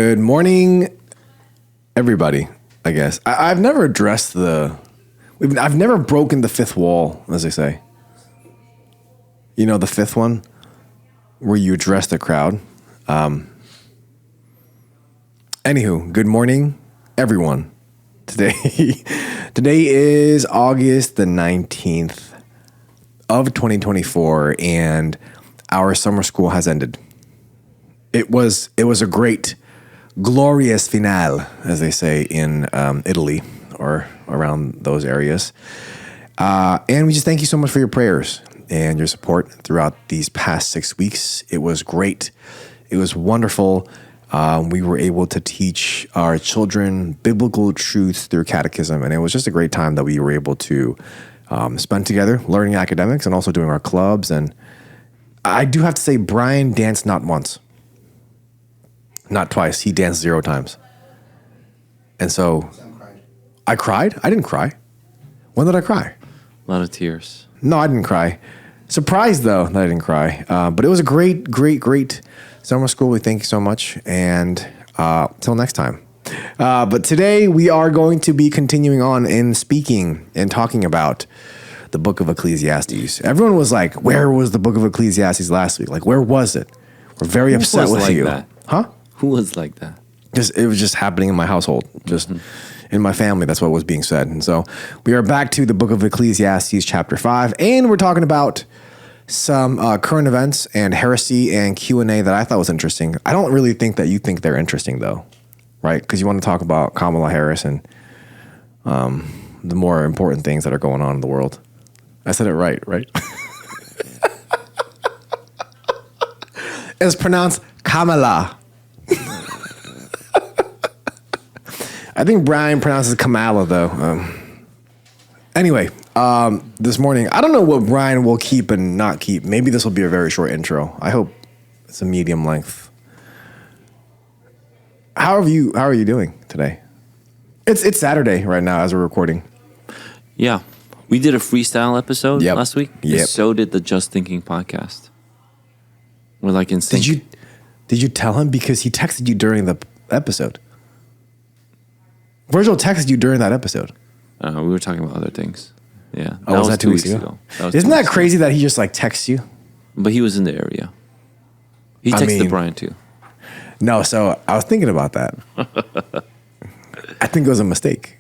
Good morning, everybody. I guess I've never addressed I've never broken the fifth wall, as they say. You know, the fifth one, where you address the crowd. Anywho, good morning, everyone. Today is August the 19th of 2024, and our summer school has ended. It was a great, glorious finale, as they say in Italy or around those areas. And we just thank you so much for your prayers and your support throughout these past 6 weeks. It was great. It was wonderful. We were able to teach our children biblical truths through catechism, and it was just a great time that we were able to spend together learning academics and also doing our clubs. And I do have to say, Brian danced not once. Not twice. He danced 0 times. And so I cried. I didn't cry. When did I cry? A lot of tears. No, I didn't cry. Surprised, though, that I didn't cry. But it was a great summer school. We thank you so much. And till next time. But today we are going to be continuing on in speaking and talking about the book of Ecclesiastes. Everyone was like, where was the book of Ecclesiastes last week? Like, where was it? We're very upset with you. That? Huh? Who was like that? It was just happening in my household, just in my family. That's what was being said. And so we are back to the book of Ecclesiastes chapter 5, and we're talking about some current events and heresy and Q&A that I thought was interesting. I don't really think that you think they're interesting, though, right? Because you want to talk about Kamala Harris and the more important things that are going on in the world. I said it right? It's pronounced Kamala. I think Brian pronounces Kamala, though. Anyway, this morning, I don't know what Brian will keep and not keep. Maybe this will be a very short intro. I hope it's a medium length. How are you doing today? It's Saturday right now as we're recording. Yeah. We did a freestyle episode last week. Yep. So did the Just Thinking podcast. We're like in sync. Did you tell him? Because he texted you during the episode. Virgil texted you during that episode. We were talking about other things. Yeah. Oh, was that 2 weeks ago? Isn't that crazy that he just like texts you? But he was in the area. He texted Brian too. No, so I was thinking about that. I think it was a mistake.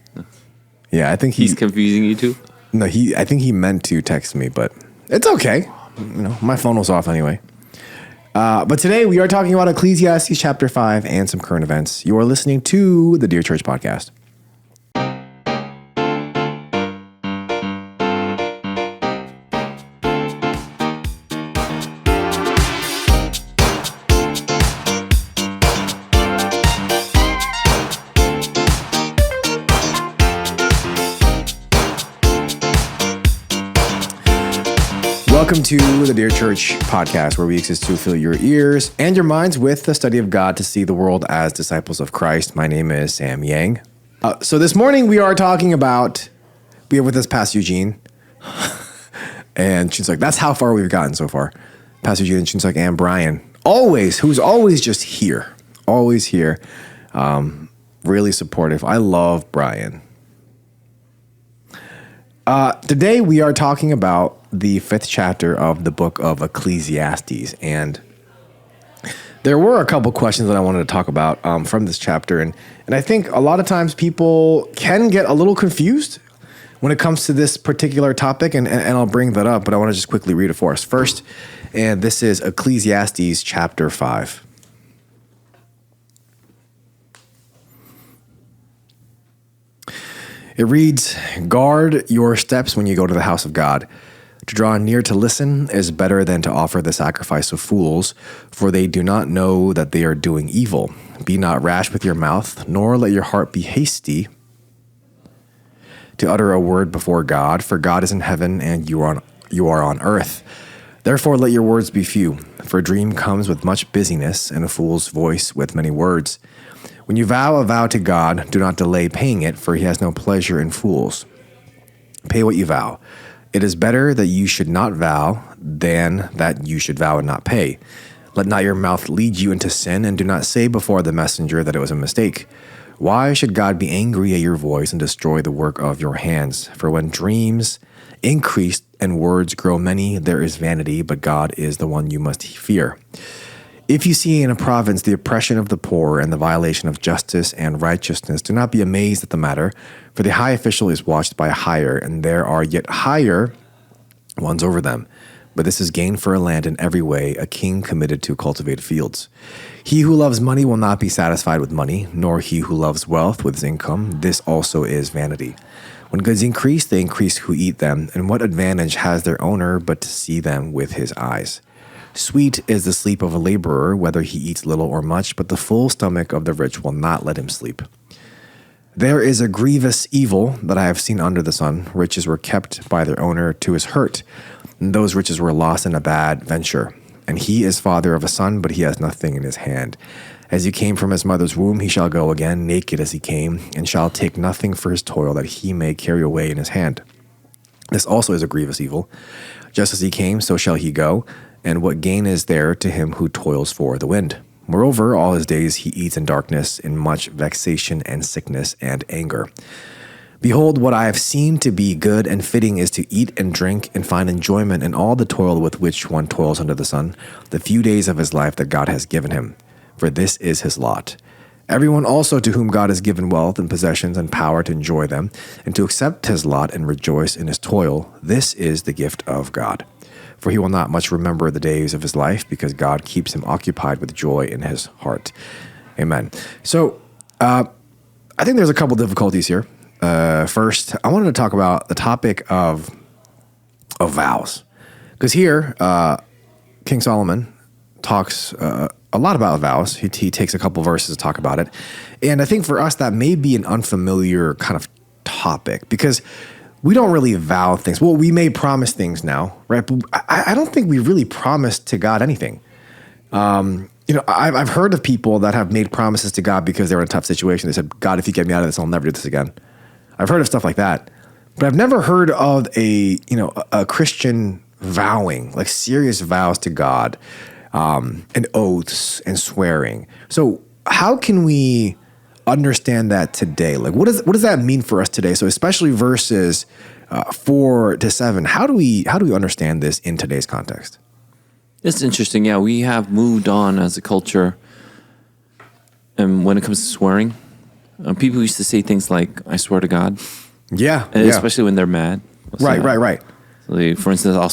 Yeah, I think he's confusing you too. No, I think he meant to text me, but it's okay. You know, my phone was off anyway. But today we are talking about Ecclesiastes chapter 5 and some current events. You are listening to the Dear Church podcast. Welcome to the Dear Church podcast, where we exist to fill your ears and your minds with the study of God to see the world as disciples of Christ. My name is Sam Yang. So this morning we are talking about, we have with us Pastor Eugene. And she's like, that's how far we've gotten so far. Pastor Eugene, and she's like, and Brian, who's always just here. Always here. Really supportive. I love Brian. Today we are talking about the 5th chapter of the book of Ecclesiastes, and there were a couple questions that I wanted to talk about from this chapter, and I think a lot of times people can get a little confused when it comes to this particular topic, and I'll bring that up, but I want to just quickly read it for us first, and this is Ecclesiastes chapter 5. It reads, "Guard your steps when you go to the house of God. To draw near to listen is better than to offer the sacrifice of fools, for they do not know that they are doing evil. Be not rash with your mouth, nor let your heart be hasty to utter a word before God, for God is in heaven and you are on earth. Therefore let your words be few, for a dream comes with much busyness, and a fool's voice with many words. When you vow a vow to God, do not delay paying it, for he has no pleasure in fools. Pay what you vow. It is better that you should not vow than that you should vow and not pay. Let not your mouth lead you into sin, and do not say before the messenger that it was a mistake. Why should God be angry at your voice and destroy the work of your hands? For when dreams increase and words grow many, there is vanity, but God is the one you must fear. If you see in a province the oppression of the poor and the violation of justice and righteousness, do not be amazed at the matter, for the high official is watched by a higher, and there are yet higher ones over them. But this is gain for a land in every way, a king committed to cultivated fields. He who loves money will not be satisfied with money, nor he who loves wealth with his income. This also is vanity. When goods increase, they increase who eat them, and what advantage has their owner but to see them with his eyes? Sweet is the sleep of a laborer, whether he eats little or much, but the full stomach of the rich will not let him sleep. There is a grievous evil that I have seen under the sun. Riches were kept by their owner to his hurt, and those riches were lost in a bad venture. And he is father of a son, but he has nothing in his hand. As he came from his mother's womb, he shall go again, naked as he came, and shall take nothing for his toil that he may carry away in his hand. This also is a grievous evil. Just as he came, so shall he go. And what gain is there to him who toils for the wind? Moreover, all his days he eats in darkness, in much vexation and sickness and anger. Behold, what I have seen to be good and fitting is to eat and drink and find enjoyment in all the toil with which one toils under the sun, the few days of his life that God has given him. For this is his lot. Everyone also to whom God has given wealth and possessions and power to enjoy them, and to accept his lot and rejoice in his toil, this is the gift of God. For he will not much remember the days of his life, because God keeps him occupied with joy in his heart. Amen. So I think there's a couple difficulties here. First, I wanted to talk about the topic of vows. Because here, King Solomon talks a lot about vows. He takes a couple verses to talk about it. And I think for us, that may be an unfamiliar kind of topic, because we don't really vow things. Well, we may promise things now, right? But I don't think we really promise to God anything. I've heard of people that have made promises to God because they're in a tough situation. They said, God, if you get me out of this, I'll never do this again. I've heard of stuff like that. But I've never heard of a Christian vowing, like serious vows to God, and oaths and swearing. So how can we understand that today? Like, what does that mean for us today? So especially verses 4 to 7, how do we understand this in today's context? It's interesting. Yeah, we have moved on as a culture. And when it comes to swearing, people used to say things like, I swear to God. Yeah. Especially when they're mad. Right. So for instance, I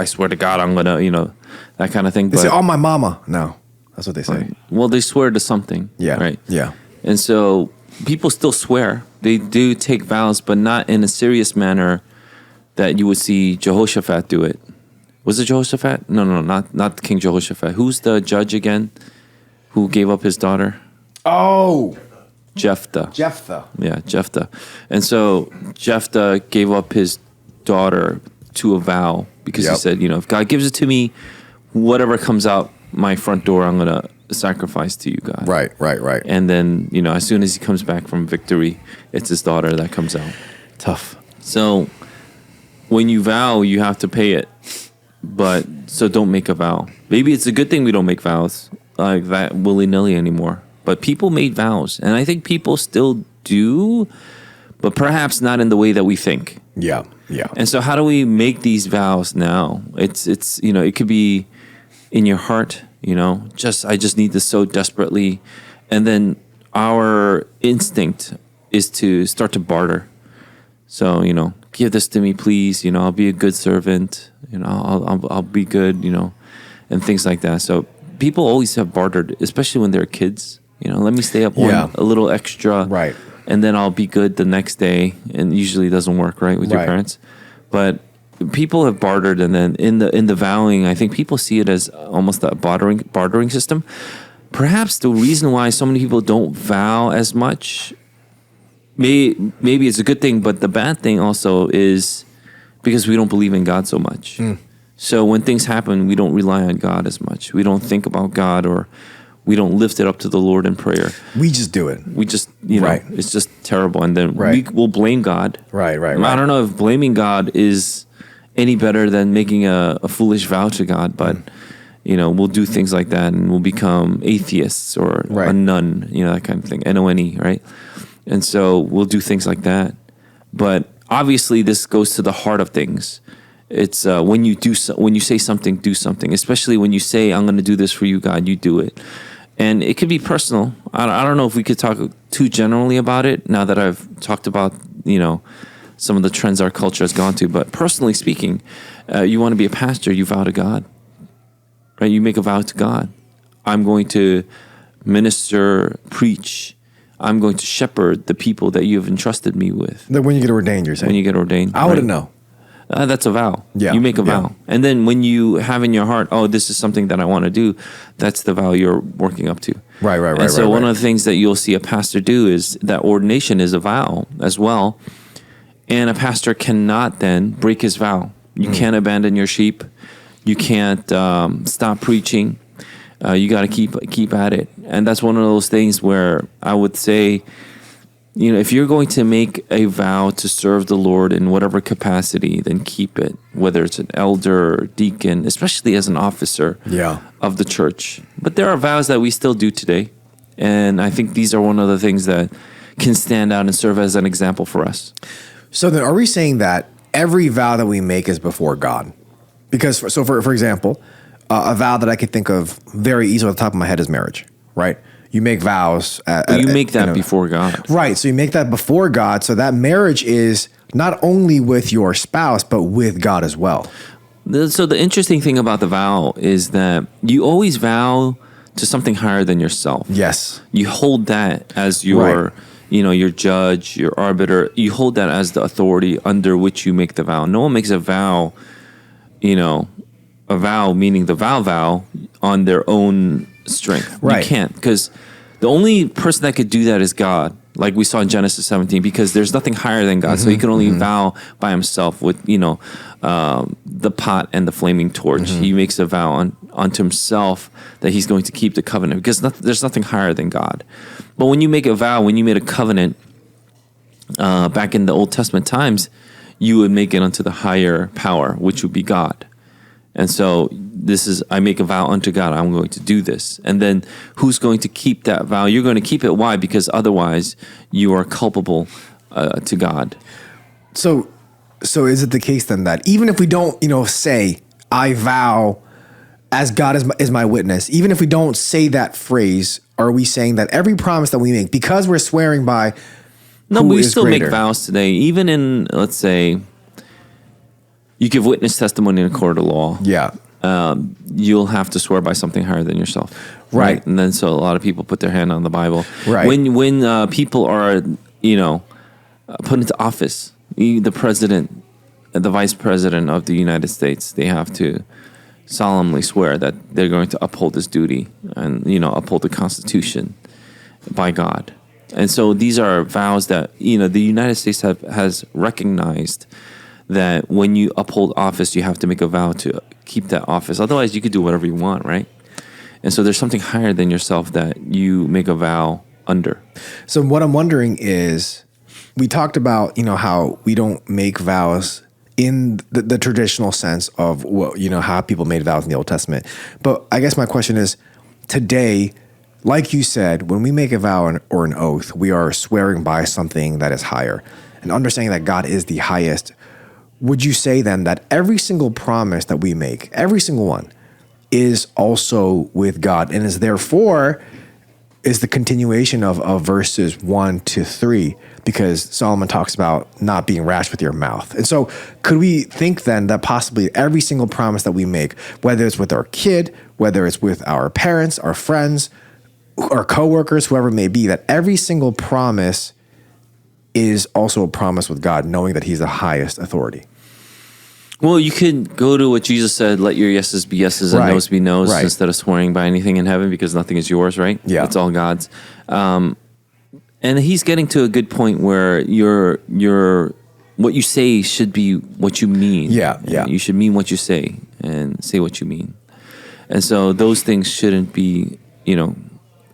swear to God, I'm going to, that kind of thing. They say, oh, my mama. No, that's what they say. Right. Well, they swear to something. Yeah. Right. Yeah. And so people still swear. They do take vows, but not in a serious manner that you would see Jehoshaphat do it. Was it Jehoshaphat? No, not King Jehoshaphat. Who's the judge again who gave up his daughter? Oh, Jephthah. Yeah, Jephthah. And so Jephthah gave up his daughter to a vow because he said, if God gives it to me, whatever comes out my front door, I'm going to sacrifice to you, God. Right. And then, as soon as he comes back from victory, it's his daughter that comes out. Tough. So when you vow, you have to pay it. But so don't make a vow. Maybe it's a good thing we don't make vows like that willy-nilly anymore. But people made vows, and I think people still do, but perhaps not in the way that we think. Yeah. And so how do we make these vows now? It's it could be in your heart, I just need this so desperately. And then our instinct is to start to barter. So, give this to me, please. I'll be a good servant. I'll be good, and things like that. So people always have bartered, especially when they're kids. Let me stay up a little extra. Right. And then I'll be good the next day. And usually it doesn't work, right, with your parents. But people have bartered, and then in the vowing, I think people see it as almost a bartering system. Perhaps the reason why so many people don't vow as much, maybe it's a good thing, but the bad thing also is because we don't believe in God so much. So when things happen, we don't rely on God as much. We don't think about God, or we don't lift it up to the Lord in prayer. We just do it. We just, it's just terrible. And then we will blame God. Right. I don't know if blaming God is any better than making a foolish vow to God, but we'll do things like that, and we'll become atheists or Right. a nun, that kind of thing. NONE, right? And so we'll do things like that. But obviously, this goes to the heart of things. It's when you say something, do something. Especially when you say, "I'm going to do this for you, God," you do it. And it could be personal. I don't know if we could talk too generally about it now that I've talked about some of the trends our culture has gone to. But personally speaking, you want to be a pastor, you vow to God. Right? You make a vow to God. I'm going to minister, preach. I'm going to shepherd the people that you have entrusted me with. When you get ordained, you're saying? When you get ordained. I wouldn't know. That's a vow. Yeah. You make a Yeah. vow. And then when you have in your heart, this is something that I want to do, that's the vow you're working up to. Right. And so one of the things that you'll see a pastor do is that ordination is a vow as well. And a pastor cannot then break his vow. You can't abandon your sheep. You can't stop preaching. You got to keep at it. And that's one of those things where I would say, if you're going to make a vow to serve the Lord in whatever capacity, then keep it, whether it's an elder or deacon, especially as an officer of the church. But there are vows that we still do today. And I think these are one of the things that can stand out and serve as an example for us. So then are we saying that every vow that we make is before God? Because, for example, a vow that I could think of very easily off the top of my head is marriage, right? You make vows. You make that before God. Right. So you make that before God. So that marriage is not only with your spouse, but with God as well. So the interesting thing about the vow is that you always vow to something higher than yourself. Yes. You hold that as your, your judge, your arbiter. You hold that as the authority under which you make the vow. No one makes a vow, a vow meaning the vow on their own strength. Right. You can't, because the only person that could do that is God, like we saw in Genesis 17, because there's nothing higher than God. So he can only vow by himself with, the pot and the flaming torch. He makes a vow unto himself that he's going to keep the covenant, because there's nothing higher than God. But when you make a vow, when you made a covenant back in the Old Testament times, you would make it unto the higher power, which would be God. And so I make a vow unto God, I'm going to do this. And then who's going to keep that vow? You're going to keep it. Why? Because otherwise you are culpable to God. So is it the case then that even if we don't, say, I vow as God is my witness, even if we don't say that phrase, are we saying that every promise that we make, because we're swearing by No, who we is still greater? make vows today, even in, let's say, you give witness testimony in a court of law. Yeah. You'll have to swear by something higher than yourself. Right. And then so a lot of people put their hand on the Bible. Right. When people are, put into office, the president, the vice president of the United States, they have to solemnly swear that they're going to uphold this duty and, uphold the Constitution by God. And so these are vows that, the United States has recognized that when you uphold office, you have to make a vow to keep that office. Otherwise, you could do whatever you want, right? And so there's something higher than yourself that you make a vow under. So what I'm wondering is, we talked about, how we don't make vows in the traditional sense of what, how people made vows in the Old Testament. But I guess my question is, today, like you said, when we make a vow or an oath, we are swearing by something that is higher and understanding that God is the highest. Would you say then that every single promise that we make, every single one, is also with God and is therefore is the continuation of verses 1 to 3, because Solomon talks about not being rash with your mouth. And so could we think then that possibly every single promise that we make, whether it's with our kid, whether it's with our parents, our friends, our coworkers, whoever it may be, that every single promise is also a promise with God, knowing that he's the highest authority? Well, you could go to what Jesus said, let your yeses be yeses and noes be noes, instead of swearing by anything in heaven, because nothing is yours, right? Yeah. It's all God's. And he's getting to a good point where what you say should be what you mean. Yeah, yeah. You should mean what you say and say what you mean. And so those things shouldn't be,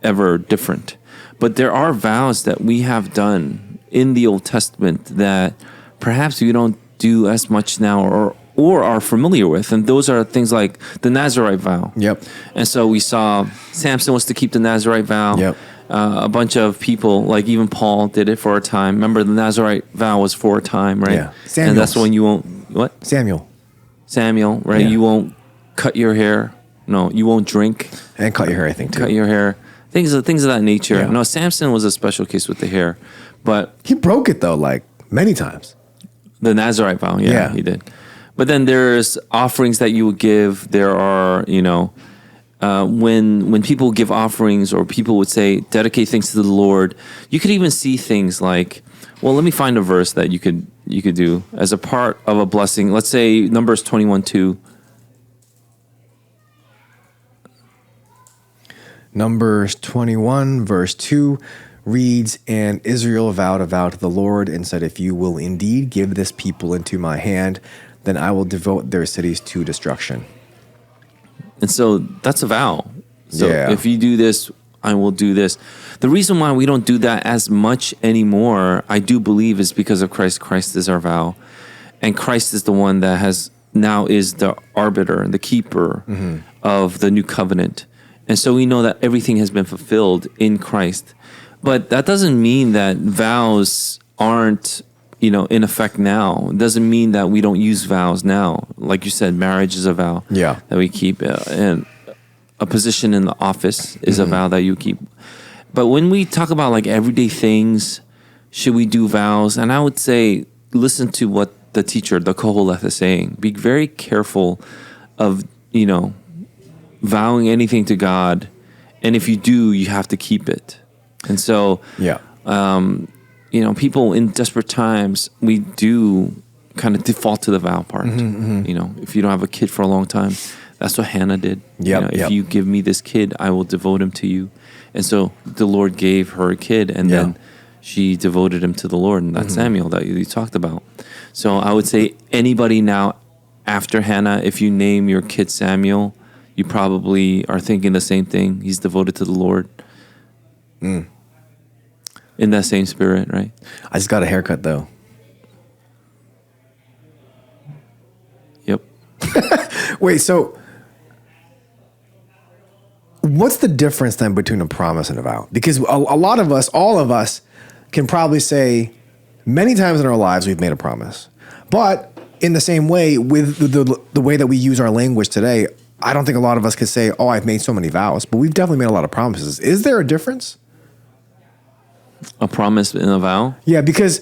ever different. But there are vows that we have done in the Old Testament that perhaps we don't do as much now, or are familiar with. And those are things like the Nazirite vow. Yep. And so we saw Samson was to keep the Nazirite vow. Yep. A bunch of people, like even Paul, did it for a time. Remember, the Nazirite vow was for a time, right? Yeah. And that's when you won't, what? Samuel, right? Yeah. You won't cut your hair. No, you won't drink. and cut your hair, I think, too. Cut your hair. Things of that nature. Yeah. No, Samson was a special case with the hair. But He broke it, though, like many times. the Nazirite vow, Yeah. he did. But then there's offerings that you would give. There are, when people give offerings, or people would say dedicate things to the Lord, you could even see things like, well, let me find a verse that you could do as a part of a blessing. Let's say Numbers 21:2. Numbers 21, verse 2 reads, "And Israel vowed a vow to the Lord and said, if you will indeed give this people into my hand, then I will devote their cities to destruction." And so that's a vow. So Yeah. if you do this, I will do this. The reason why we don't do that as much anymore, I do believe, is because of Christ. Christ is our vow. And Christ is the one that now is the arbiter, the keeper of the new covenant. And so we know that everything has been fulfilled in Christ. But that doesn't mean that vows aren't, in effect now. It doesn't mean that we don't use vows now. Like you said, marriage is a vow that we keep. And a position in the office is a vow that you keep. But when we talk about like everyday things, should we do vows? And I would say, listen to what the teacher, the Koheleth, is saying. Be very careful of, vowing anything to God. And if you do, you have to keep it. And so, people in desperate times, we do kind of default to the vow part. If you don't have a kid for a long time, that's what Hannah did. If you give me this kid, I will devote him to you. And so the Lord gave her a kid, and then she devoted him to the Lord. And that's Samuel that you talked about. So I would say anybody now after Hannah, if you name your kid Samuel, you probably are thinking the same thing. He's devoted to the Lord. In that same spirit, right? I just got a haircut, though. Yep. Wait, so what's the difference then between a promise and a vow? Because a lot of us, all of us, can probably say many times in our lives we've made a promise. But in the same way, with the way that we use our language today, I don't think a lot of us could say, oh, I've made so many vows. But we've definitely made a lot of promises. Is there a difference? A promise and a vow? Yeah, because,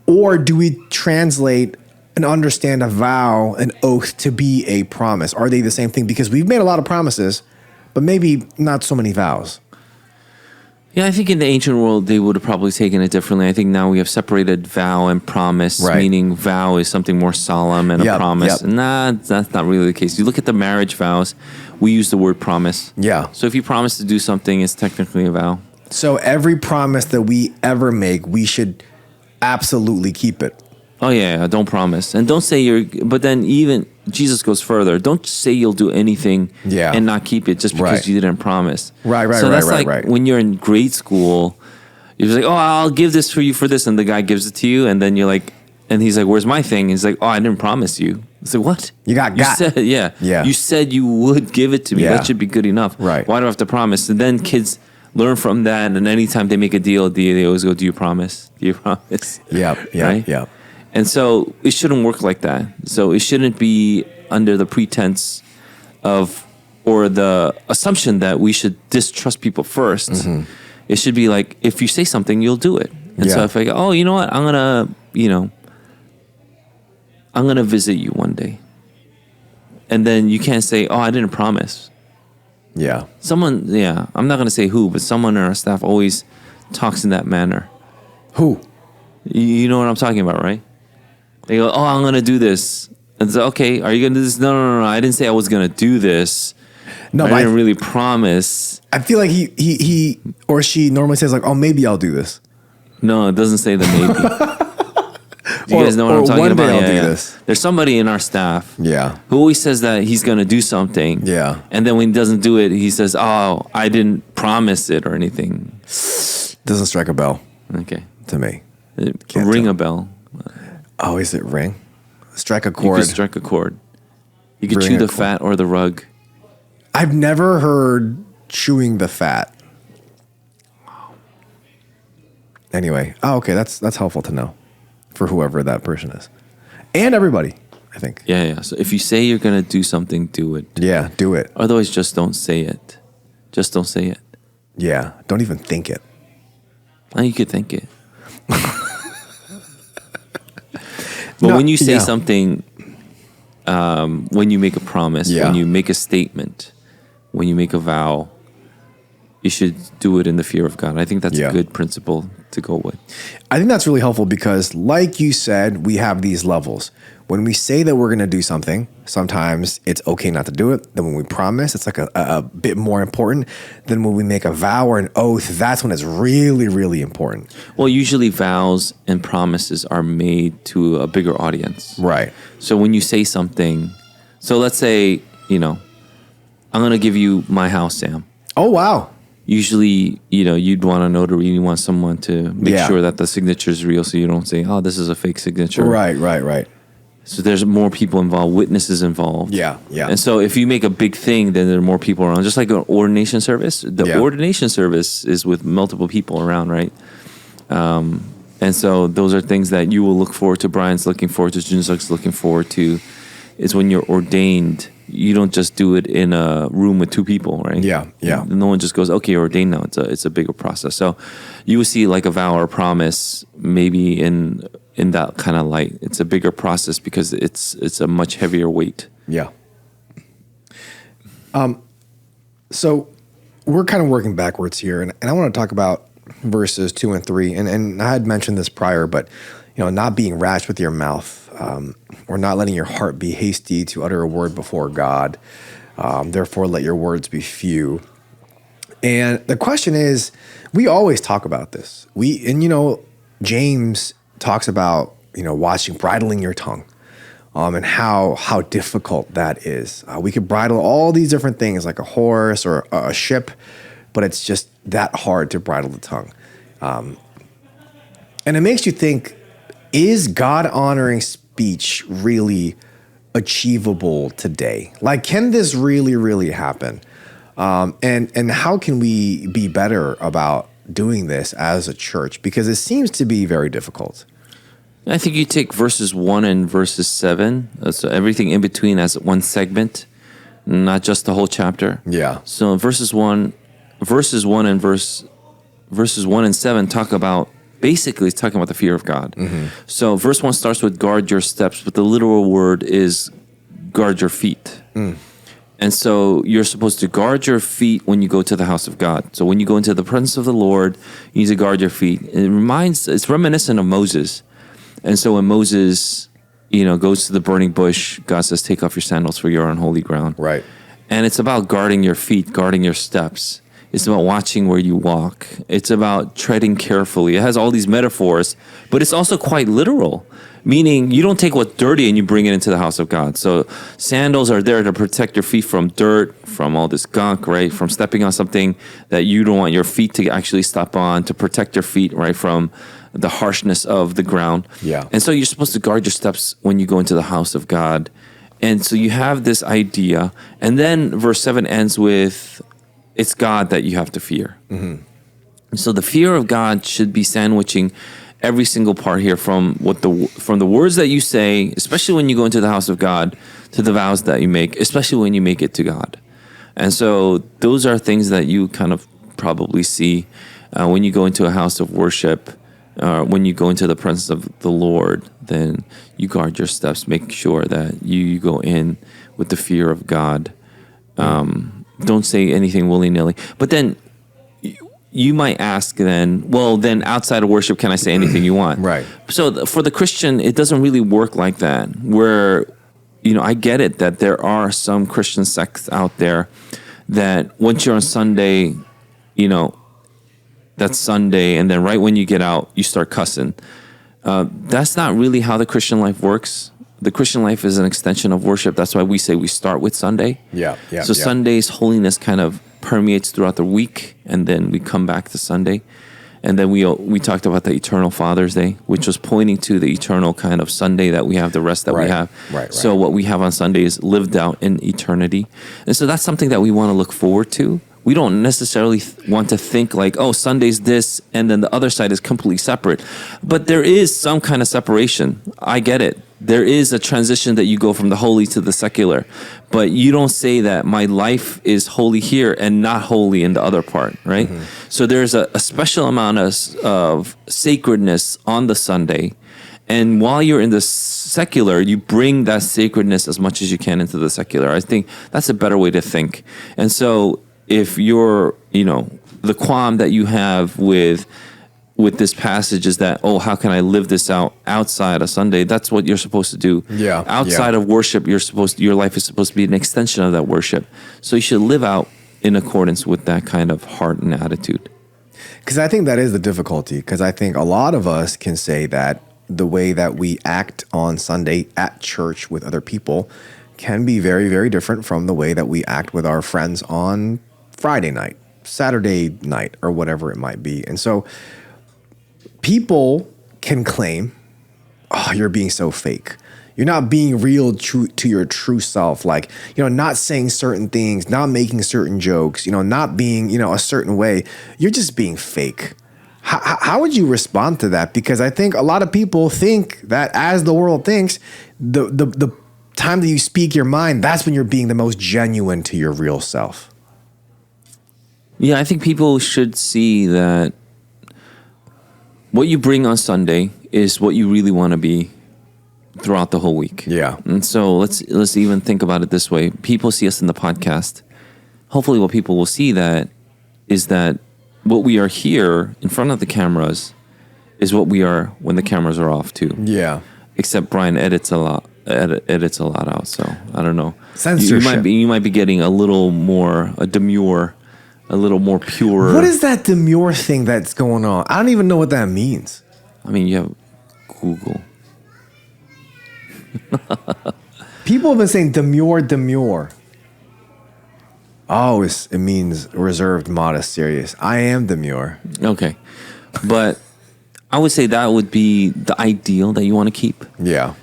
or do we translate and understand a vow, an oath, to be a promise? Are they the same thing? Because we've made a lot of promises, but maybe not so many vows. Yeah, I think in the ancient world, they would have probably taken it differently. I think now we have separated vow and promise, meaning vow is something more solemn and a promise. Nah, that's not really the case. You look at the marriage vows, we use the word promise. Yeah. So if you promise to do something, it's technically a vow. So every promise that we ever make, we should absolutely keep it. Oh, yeah, don't promise. And don't say but then even Jesus goes further. Don't say you'll do anything and not keep it just because you didn't promise. So that's like when you're in grade school, you're just like, oh, I'll give this for you for this. And the guy gives it to you. And then you're like, and he's like, where's my thing? And he's like, oh, I didn't promise you. It's like, what? You said, You said you would give it to me. Yeah. That should be good enough. Right. Why do I have to promise? And then kids learn from that. And anytime they make a deal, they always go, do you promise? Do you promise? Yep. And so it shouldn't work like that. So it shouldn't be under the pretense of, or the assumption that we should distrust people first. It should be like, if you say something, you'll do it. And so if I go, oh, you know what? I'm going to visit you one day. And then you can't say, oh, I didn't promise. Yeah. Someone, I'm not going to say who, but someone on our staff always talks in that manner. Who? You know what I'm talking about, right? They go, oh, I'm going to do this. And so, okay, are you going to do this? No. I didn't say I was going to do this. No, I didn't really promise. I feel like he or she normally says like, oh, maybe I'll do this. No, it doesn't say the maybe. Do you guys know what I'm talking about? One day I'll do this. There's somebody in our staff who always says that he's going to do something. Yeah. And then when he doesn't do it, he says, oh, I didn't promise it or anything. Doesn't strike a bell. Okay. To me. Ring a bell. Oh, is it ring? Strike a You chord. could strike a chord. You could Bring chew a the chord. fat or the rug. I've never heard chewing the fat. Anyway, okay, that's helpful to know for whoever that person is. And everybody, I think. Yeah. So if you say you're going to do something, do it. Yeah, do it. Otherwise, just don't say it. Just don't say it. Yeah, don't even think it. Well, you could think it. But No, when you say yeah. something, when you make a promise, Yeah. when you make a statement, when you make a vow, you should do it in the fear of God. I think that's Yeah. a good principle to go with. I think that's really helpful because, like you said, we have these levels. When we say that we're going to do something, sometimes it's okay not to do it. Then when we promise, it's like a bit more important. Then when we make a vow or an oath, that's when it's really, really important. Well, usually vows and promises are made to a bigger audience. Right. So when you say something, so let's say, I'm going to give you my house, Sam. Oh, wow. Usually, you'd want a notary, you want someone to make Yeah. sure that the signature is real so you don't say, oh, this is a fake signature. Right. So there's more people involved, witnesses involved. Yeah. And so if you make a big thing, then there are more people around. Just like an ordination service. The Yeah. ordination service is with multiple people around, right? And so those are things that you will look forward to. Brian's looking forward to. Junzuk's looking forward to. Is when you're ordained, you don't just do it in a room with two people, right? Yeah. No one just goes, okay, you're ordained now. It's a bigger process. So you will see like a vow or a promise maybe in that kind of light. It's a bigger process because it's a much heavier weight. Yeah. So we're kind of working backwards here, and I want to talk about verses 2 and 3. And I had mentioned this prior, but not being rash with your mouth, or not letting your heart be hasty to utter a word before God. Therefore, let your words be few. And the question is, we always talk about this. James talks about bridling your tongue, and how difficult that is. We could bridle all these different things like a horse or a ship, but it's just that hard to bridle the tongue. And it makes you think, is God-honoring speech really achievable today? Like, can this really, really happen? And how can we be better about doing this as a church? Because it seems to be very difficult. I think you take verses 1 and verses 7, so everything in between as one segment, not just the whole chapter. Yeah. So verses 1 and 7 talk about, basically it's talking about the fear of God. Mm-hmm. So verse 1 starts with guard your steps, but the literal word is guard your feet. And so you're supposed to guard your feet when you go to the house of God. So when you go into the presence of the Lord, you need to guard your feet. It's reminiscent of Moses. And so when Moses, goes to the burning bush, God says, take off your sandals for you're on holy ground. Right. And it's about guarding your feet, guarding your steps. It's about watching where you walk. It's about treading carefully. It has all these metaphors, but it's also quite literal, meaning you don't take what's dirty and you bring it into the house of God. So sandals are there to protect your feet from dirt, from all this gunk, right? From stepping on something that you don't want your feet to actually step on, to protect your feet, right, from the harshness of the ground. Yeah. And so you're supposed to guard your steps when you go into the house of God. And so you have this idea. And then verse 7 ends with, it's God that you have to fear. Mm-hmm. So the fear of God should be sandwiching every single part here from the words that you say, especially when you go into the house of God, to the vows that you make, especially when you make it to God. And so those are things that you kind of probably see when you go into a house of worship, when you go into the presence of the Lord. Then you guard your steps, make sure that you go in with the fear of God. Don't say anything willy-nilly. But then you might ask then, well, then outside of worship, can I say anything you want? Right. So for the Christian, it doesn't really work like that, where, I get it that there are some Christian sects out there that once you're on Sunday, that's Sunday, and then right when you get out, you start cussing. That's not really how the Christian life works. The Christian life is an extension of worship. That's why we say we start with Sunday. So Sunday's holiness kind of permeates throughout the week, and then we come back to Sunday. And then we talked about the eternal Father's Day, which was pointing to the eternal kind of Sunday that we have, the rest that we have. Right. So what we have on Sunday is lived out in eternity. And so that's something that we want to look forward to. We don't necessarily want to think like, oh, Sunday's this, and then the other side is completely separate. But there is some kind of separation. I get it. There is a transition that you go from the holy to the secular. But you don't say that my life is holy here and not holy in the other part, right? Mm-hmm. So there's a special amount of sacredness on the Sunday. And while you're in the secular, you bring that sacredness as much as you can into the secular. I think that's a better way to think. And so if you're, the qualm that you have with this passage is that, oh, how can I live this out outside of Sunday? That's what you're supposed to do. Yeah. Outside of worship, your life is supposed to be an extension of that worship. So you should live out in accordance with that kind of heart and attitude. Because I think that is the difficulty. Because I think a lot of us can say that the way that we act on Sunday at church with other people can be very, very different from the way that we act with our friends on Friday night, Saturday night, or whatever it might be. And so people can claim, oh, you're being so fake. You're not being real true to your true self. Like, not saying certain things, not making certain jokes, not being, a certain way. You're just being fake. How would you respond to that? Because I think a lot of people think that as the world thinks, the time that you speak your mind, that's when you're being the most genuine to your real self. Yeah, I think people should see that what you bring on Sunday is what you really want to be throughout the whole week. Yeah. And so let's even think about it this way. People see us in the podcast. Hopefully what people will see that is that what we are here in front of the cameras is what we are when the cameras are off too. Yeah. Except Brian edits a lot out. So I don't know. Censorship. You might be getting a little more demure, a little more pure. What is that demure thing that's going on? I don't even know what that means. I mean, you have Google. People have been saying demure. Oh, it means reserved, modest, serious. I am demure. Okay. But I would say that would be the ideal that you want to keep. Yeah.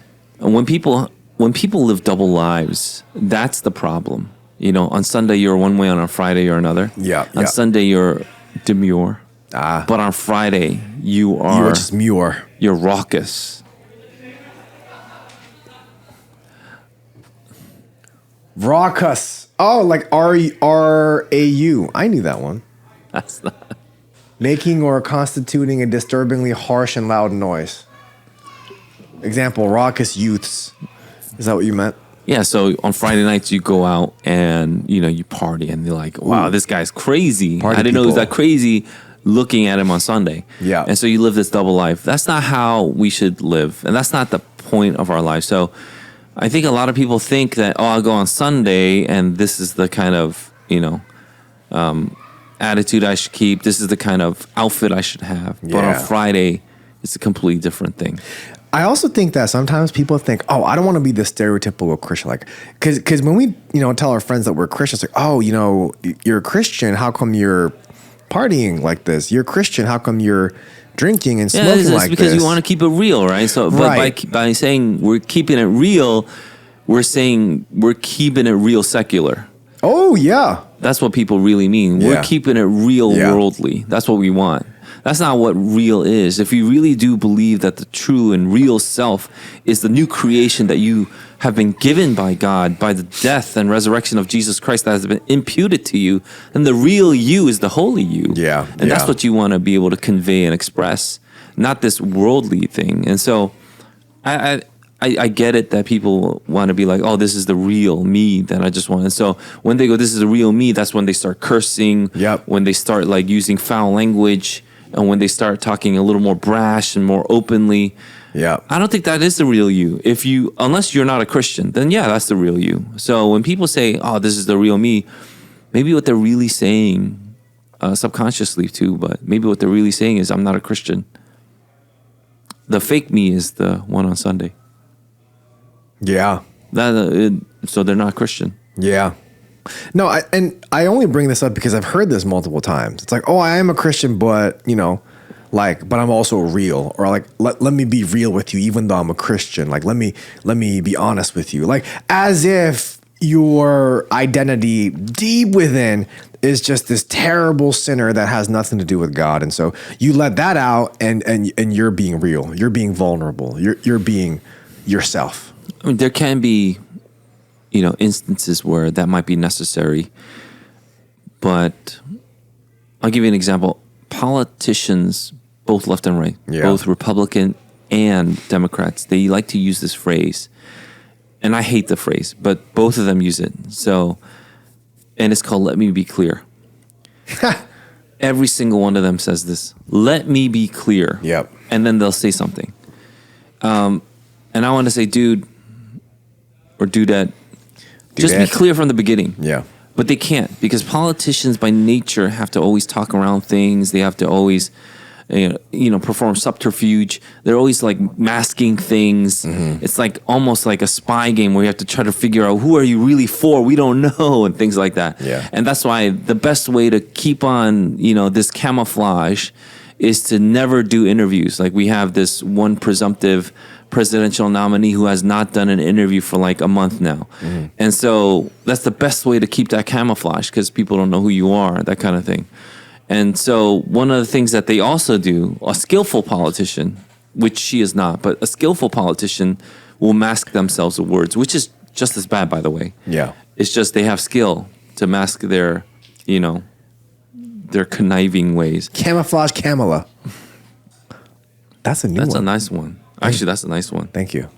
And when people live double lives, that's the problem. On Sunday you're one way, on Friday you're another. Yeah. On Sunday you're demure. But on Friday you're just mure. You're raucous. Raucous. Oh, like R-A-U. I knew that one. That's not. Making or constituting a disturbingly harsh and loud noise. Example, raucous youths. Is that what you meant? Yeah, so on Friday nights you go out and you party and you're like, wow, this guy's crazy. Party I didn't know he was people. that crazy looking at him on Sunday. Yeah. And so you live this double life. That's not how we should live. And that's not the point of our life. So I think a lot of people think that, I'll go on Sunday and this is the kind of, attitude I should keep. This is the kind of outfit I should have. Yeah. But on Friday, it's a completely different thing. I also think that sometimes people think, I don't want to be the stereotypical Christian. Like, because when we, tell our friends that we're Christians, like, you're a Christian. How come you're partying like this? You're a Christian. How come you're drinking and smoking like this? It's because you want to keep it real, right? So, but right. by saying we're keeping it real, we're saying we're keeping it real secular. Oh, yeah. That's what people really mean. Yeah. We're keeping it real worldly. That's what we want. That's not what real is. If you really do believe that the true and real self is the new creation that you have been given by God, by the death and resurrection of Jesus Christ that has been imputed to you, then the real you is the holy you. Yeah. And that's what you want to be able to convey and express, not this worldly thing. And so I get it that people want to be like, this is the real me that I just want. And so when they go, this is the real me, that's when they start cursing, when they start like using foul language, and when they start talking a little more brash and more openly. Yeah. I don't think that is the real you. Unless you're not a Christian, then that's the real you. So when people say, this is the real me, maybe what they're really saying, subconsciously too, but maybe what they're really saying is, I'm not a Christian. The fake me is the one on Sunday. Yeah. So they're not Christian. Yeah. No, I only bring this up because I've heard this multiple times. It's like, I am a Christian, but, like, but I'm also real, or like, let me be real with you, even though I'm a Christian. Like, let me be honest with you. Like, as if your identity deep within is just this terrible sinner that has nothing to do with God. And so you let that out, and you're being real. You're being vulnerable. You're being yourself. I mean, there can be, instances where that might be necessary. But I'll give you an example. Politicians, both left and right, both Republican and Democrats, they like to use this phrase. And I hate the phrase, but both of them use it. So, and it's called "Let me be clear." Every single one of them says this. Let me be clear. Yep. And then they'll say something. And I want to say, dude, or dudette, just be clear from the beginning. Yeah. But they can't, because politicians by nature have to always talk around things. They have to always, perform subterfuge. They're always like masking things. Mm-hmm. It's like almost like a spy game where you have to try to figure out who are you really for? We don't know, and things like that. Yeah. And that's why the best way to keep on, this camouflage is to never do interviews. Like, we have this one presumptive presidential nominee who has not done an interview for like a month now. Mm-hmm. And so that's the best way to keep that camouflage, because people don't know who you are, that kind of thing. And so one of the things that they also do, a skillful politician, which she is not, but a skillful politician will mask themselves with words, which is just as bad, by the way. Yeah. It's just they have skill to mask their, their conniving ways. Camouflage Kamala. That's a new one. That's a nice one. Actually, that's a nice one. Thank you.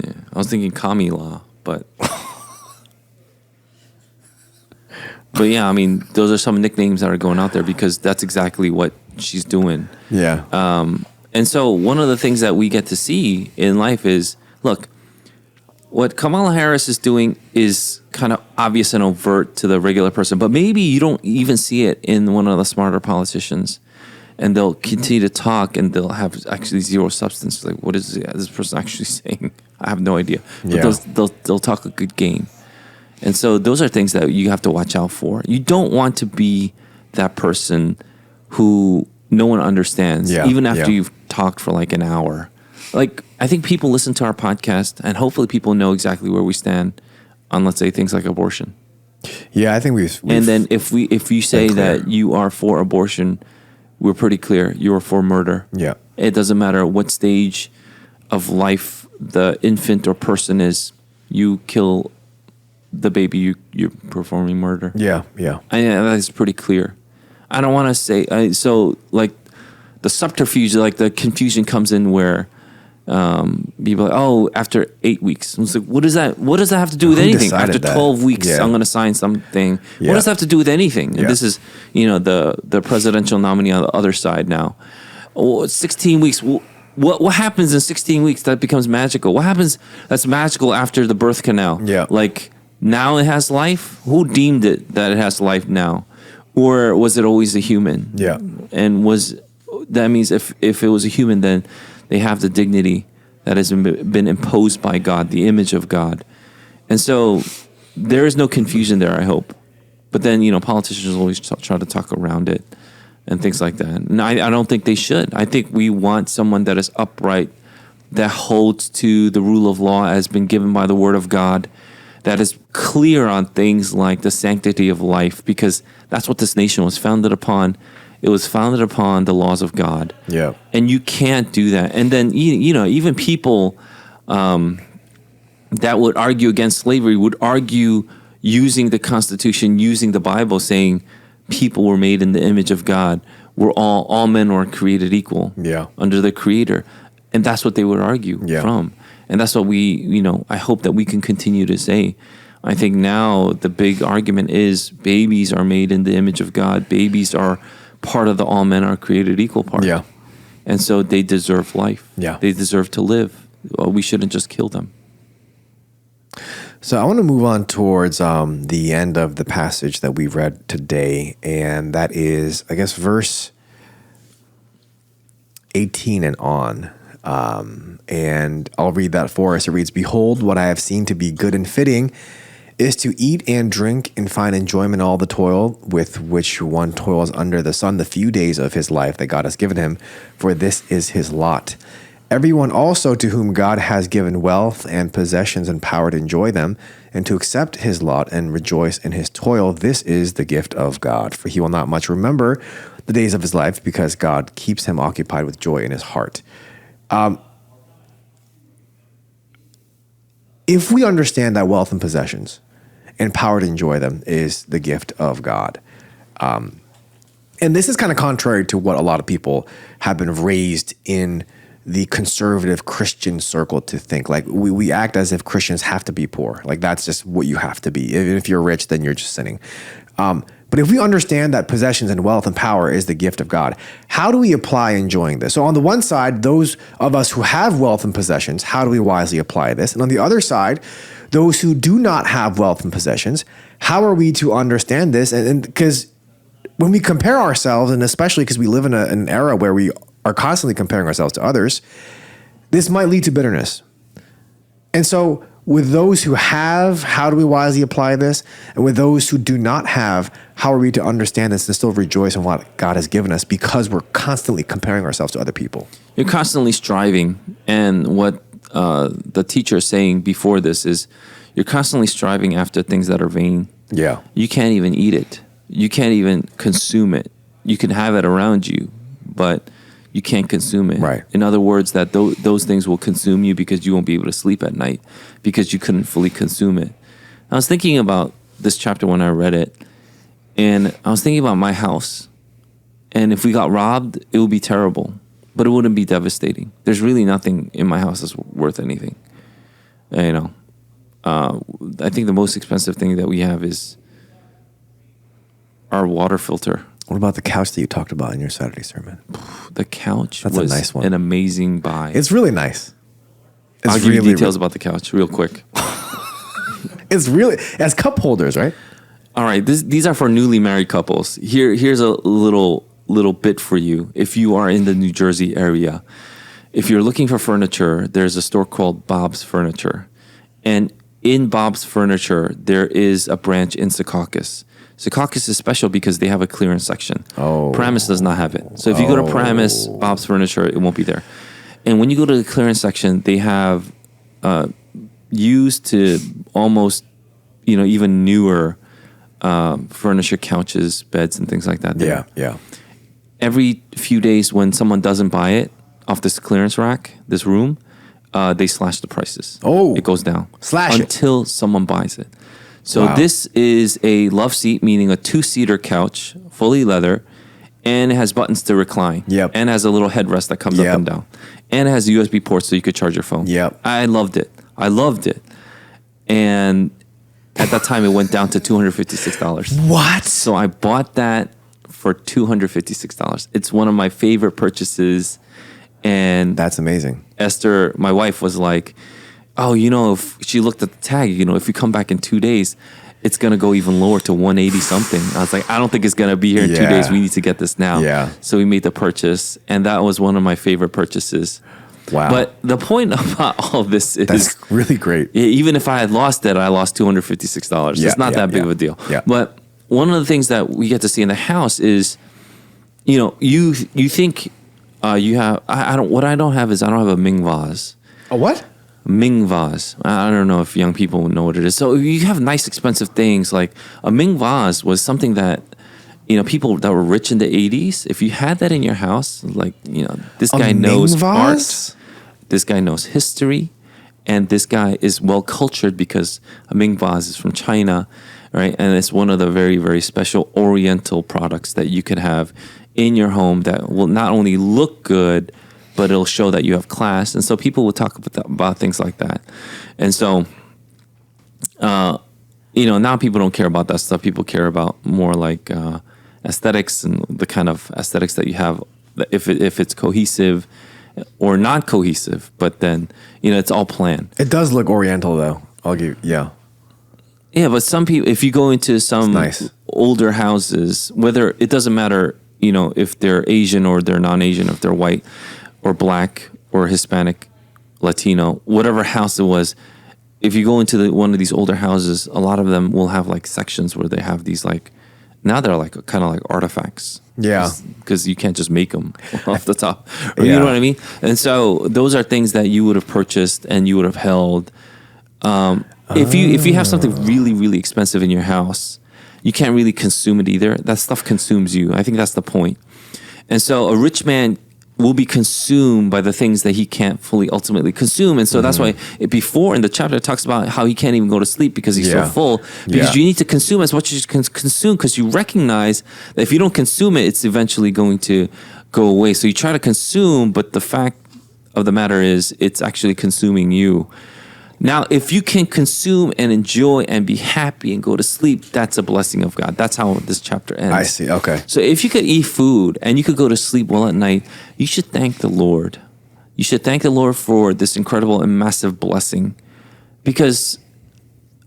Yeah. I was thinking Kamila, but... But yeah, I mean, those are some nicknames that are going out there because that's exactly what she's doing. Yeah. And so one of the things that we get to see in life is, look, what Kamala Harris is doing is kind of obvious and overt to the regular person, but maybe you don't even see it in one of the smarter politicians. And they'll continue to talk, and they'll have actually zero substance. Like, what is this person actually saying? I have no idea. But they'll talk a good game. And so those are things that you have to watch out for. You don't want to be that person who no one understands, even after you've talked for like an hour. Like, I think people listen to our podcast, and hopefully people know exactly where we stand on, let's say, things like abortion. Yeah, I think we've and then if you say that you are for abortion, we're pretty clear. You are for murder. Yeah. It doesn't matter what stage of life the infant or person is. You kill the baby, you're performing murder. Yeah. That is pretty clear. I don't want to say so. Like, the subterfuge, like the confusion comes in where people are like, oh, after 8 weeks. It's like, what does that have to do with anything? After 12 weeks, I'm going to sign something. Yeah. What does that have to do with anything? And this is, the presidential nominee on the other side now. 16 weeks. What happens in 16 weeks that becomes magical? What happens that's magical after the birth canal? Yeah. Like, now it has life? Who deemed it that it has life now? Or was it always a human? Yeah. And that means if it was a human, then they have the dignity that has been imposed by God, the image of God. And so there is no confusion there, I hope. But then, politicians always try to talk around it and things like that. And I don't think they should. I think we want someone that is upright, that holds to the rule of law as been given by the word of God, that is clear on things like the sanctity of life, because that's what this nation was founded upon. It was founded upon the laws of God. Yeah. And you can't do that. And then, even people that would argue against slavery would argue using the Constitution, using the Bible, saying people were made in the image of God. All men were created equal under the Creator. And that's what they would argue from. And that's what I hope that we can continue to say. I think now the big argument is babies are made in the image of God. Babies are part of the all men are created equal part. Yeah. And so they deserve life. Yeah. They deserve to live. We shouldn't just kill them. So I want to move on towards the end of the passage that we read today. And that is, I guess, verse 18 and on. And I'll read that for us. It reads, "Behold, what I have seen to be good and fitting is to eat and drink and find enjoyment in all the toil with which one toils under the sun the few days of his life that God has given him, for this is his lot. Everyone also to whom God has given wealth and possessions and power to enjoy them and to accept his lot and rejoice in his toil, this is the gift of God. For he will not much remember the days of his life because God keeps him occupied with joy in his heart. If we understand that wealth and possessions and power to enjoy them is the gift of God, and this is kind of contrary to what a lot of people have been raised in the conservative Christian circle to think. Like we act as if Christians have to be poor. Like that's just what you have to be. If you're rich, then you're just sinning. But if we understand that possessions and wealth and power is the gift of God, how do we apply enjoying this? So on the one side, those of us who have wealth and possessions, how do we wisely apply this? And on the other side, those who do not have wealth and possessions, how are we to understand this? And because when we compare ourselves, and especially because we live in an era where we are constantly comparing ourselves to others, this might lead to bitterness. And so with those who have, how do we wisely apply this? And with those who do not have, how are we to understand this and still rejoice in what God has given us because we're constantly comparing ourselves to other people? You're constantly striving. And what the teacher is saying before this is you're constantly striving after things that are vain. Yeah. You can't even eat it. You can't even consume it. You can have it around you, but you can't consume it. Right. In other words, that those things will consume you because you won't be able to sleep at night because you couldn't fully consume it. I was thinking about this chapter when I read it, and I was thinking about my house. And if we got robbed, it would be terrible, but it wouldn't be devastating. There's really nothing in my house that's worth anything. You know, I think the most expensive thing that we have is our water filter. What about the couch that you talked about in your Saturday sermon? The couch That's was a nice one. an amazing buy. It's really nice. I'll give you details about the couch real quick. It's really, as cup holders, right? All right, these are for newly married couples. Here's a little bit for you. If you are in the New Jersey area, if you're looking for furniture, there's a store called Bob's Furniture. And in Bob's Furniture, there is a branch in Secaucus. Secaucus is special because they have a clearance section. Oh. Paramus does not have it. So if you go to Paramus, Bob's Furniture, it won't be there. And when you go to the clearance section, they have used to almost, even newer furniture, couches, beds, and things like that there. Yeah. Every few days when someone doesn't buy it off this clearance rack, this room, they slash the prices. Oh. It goes down. Slash until someone buys it. So Wow. this is a love seat, meaning a 2-seater couch, fully leather, and it has buttons to recline. Yep. And has a little headrest that comes up and down. And it has USB ports so you could charge your phone. Yep. I loved it. And at that time, it went down to $256. What? So I bought that for $256. It's one of my favorite purchases. And That's amazing. Esther, my wife, was like, oh, if she looked at the tag, if you come back in 2 days, it's going to go even lower to 180 something. I was like, I don't think it's going to be here in 2 days. We need to get this now. Yeah. So we made the purchase, and that was one of my favorite purchases. Wow. But the point about all of this is, That's really great. even if I had lost it, I lost $256. Yeah, It's not that big yeah, of a deal. yeah. But one of the things that we get to see in the house is, you think you have. I don't have a Ming vase. A what? Ming vase. I don't know if young people know what it is. So you have nice, expensive things. Like a Ming vase was something that, people that were rich in the 80s, if you had that in your house, like, this guy knows art, this guy knows history, and this guy is well cultured because a Ming vase is from China, right? And it's one of the very, very special Oriental products that you can have in your home that will not only look good, but it'll show that you have class. And so people will talk about things like that. And so, now people don't care about that stuff. People care about more like aesthetics and the kind of aesthetics that you have, if it's cohesive or not cohesive. But then, it's all planned. It does look Oriental, though. Yeah, but some people, if you go into some nice. Older houses, whether it doesn't matter, if they're Asian or they're non-Asian, if they're white or black or Hispanic, Latino, whatever house it was, if you go into one of these older houses, a lot of them will have like sections where they have these like, now they're like kind of like artifacts. Yeah. Because you can't just make them off the top. Or, you know what I mean? And so those are things that you would have purchased and you would have held. If you have something really, really expensive in your house, you can't really consume it either. That stuff consumes you. I think that's the point. And so a rich man will be consumed by the things that he can't fully ultimately consume. And so that's why before in the chapter it talks about how he can't even go to sleep because he's so full. Because you need to consume as much as you can consume, because you recognize that if you don't consume it, it's eventually going to go away. So you try to consume, but the fact of the matter is it's actually consuming you. Now, if you can consume and enjoy and be happy and go to sleep, that's a blessing of God. That's how this chapter ends. I see. Okay. So if you could eat food and you could go to sleep well at night, you should thank the Lord. You should thank the Lord for this incredible and massive blessing, because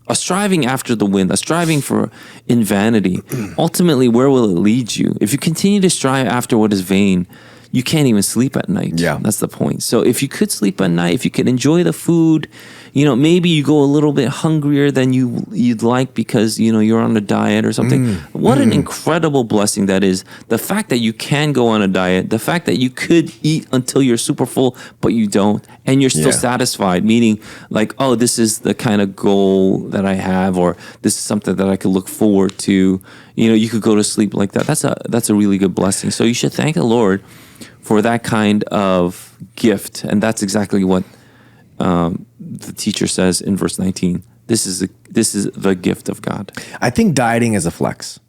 a striving after the wind, a striving for in vanity, ultimately, where will it lead you? If you continue to strive after what is vain, you can't even sleep at night. Yeah. That's the point. So if you could sleep at night, if you could enjoy the food, maybe you go a little bit hungrier than you'd like because, you're on a diet or something. What an incredible blessing that is. The fact that you can go on a diet, the fact that you could eat until you're super full, but you don't, and you're still satisfied, meaning like, oh, this is the kind of goal that I have, or this is something that I could look forward to. You could go to sleep like that. That's a really good blessing. So you should thank the Lord for that kind of gift. And that's exactly what the teacher says in verse 19. This is the gift of God. I think dieting is a flex.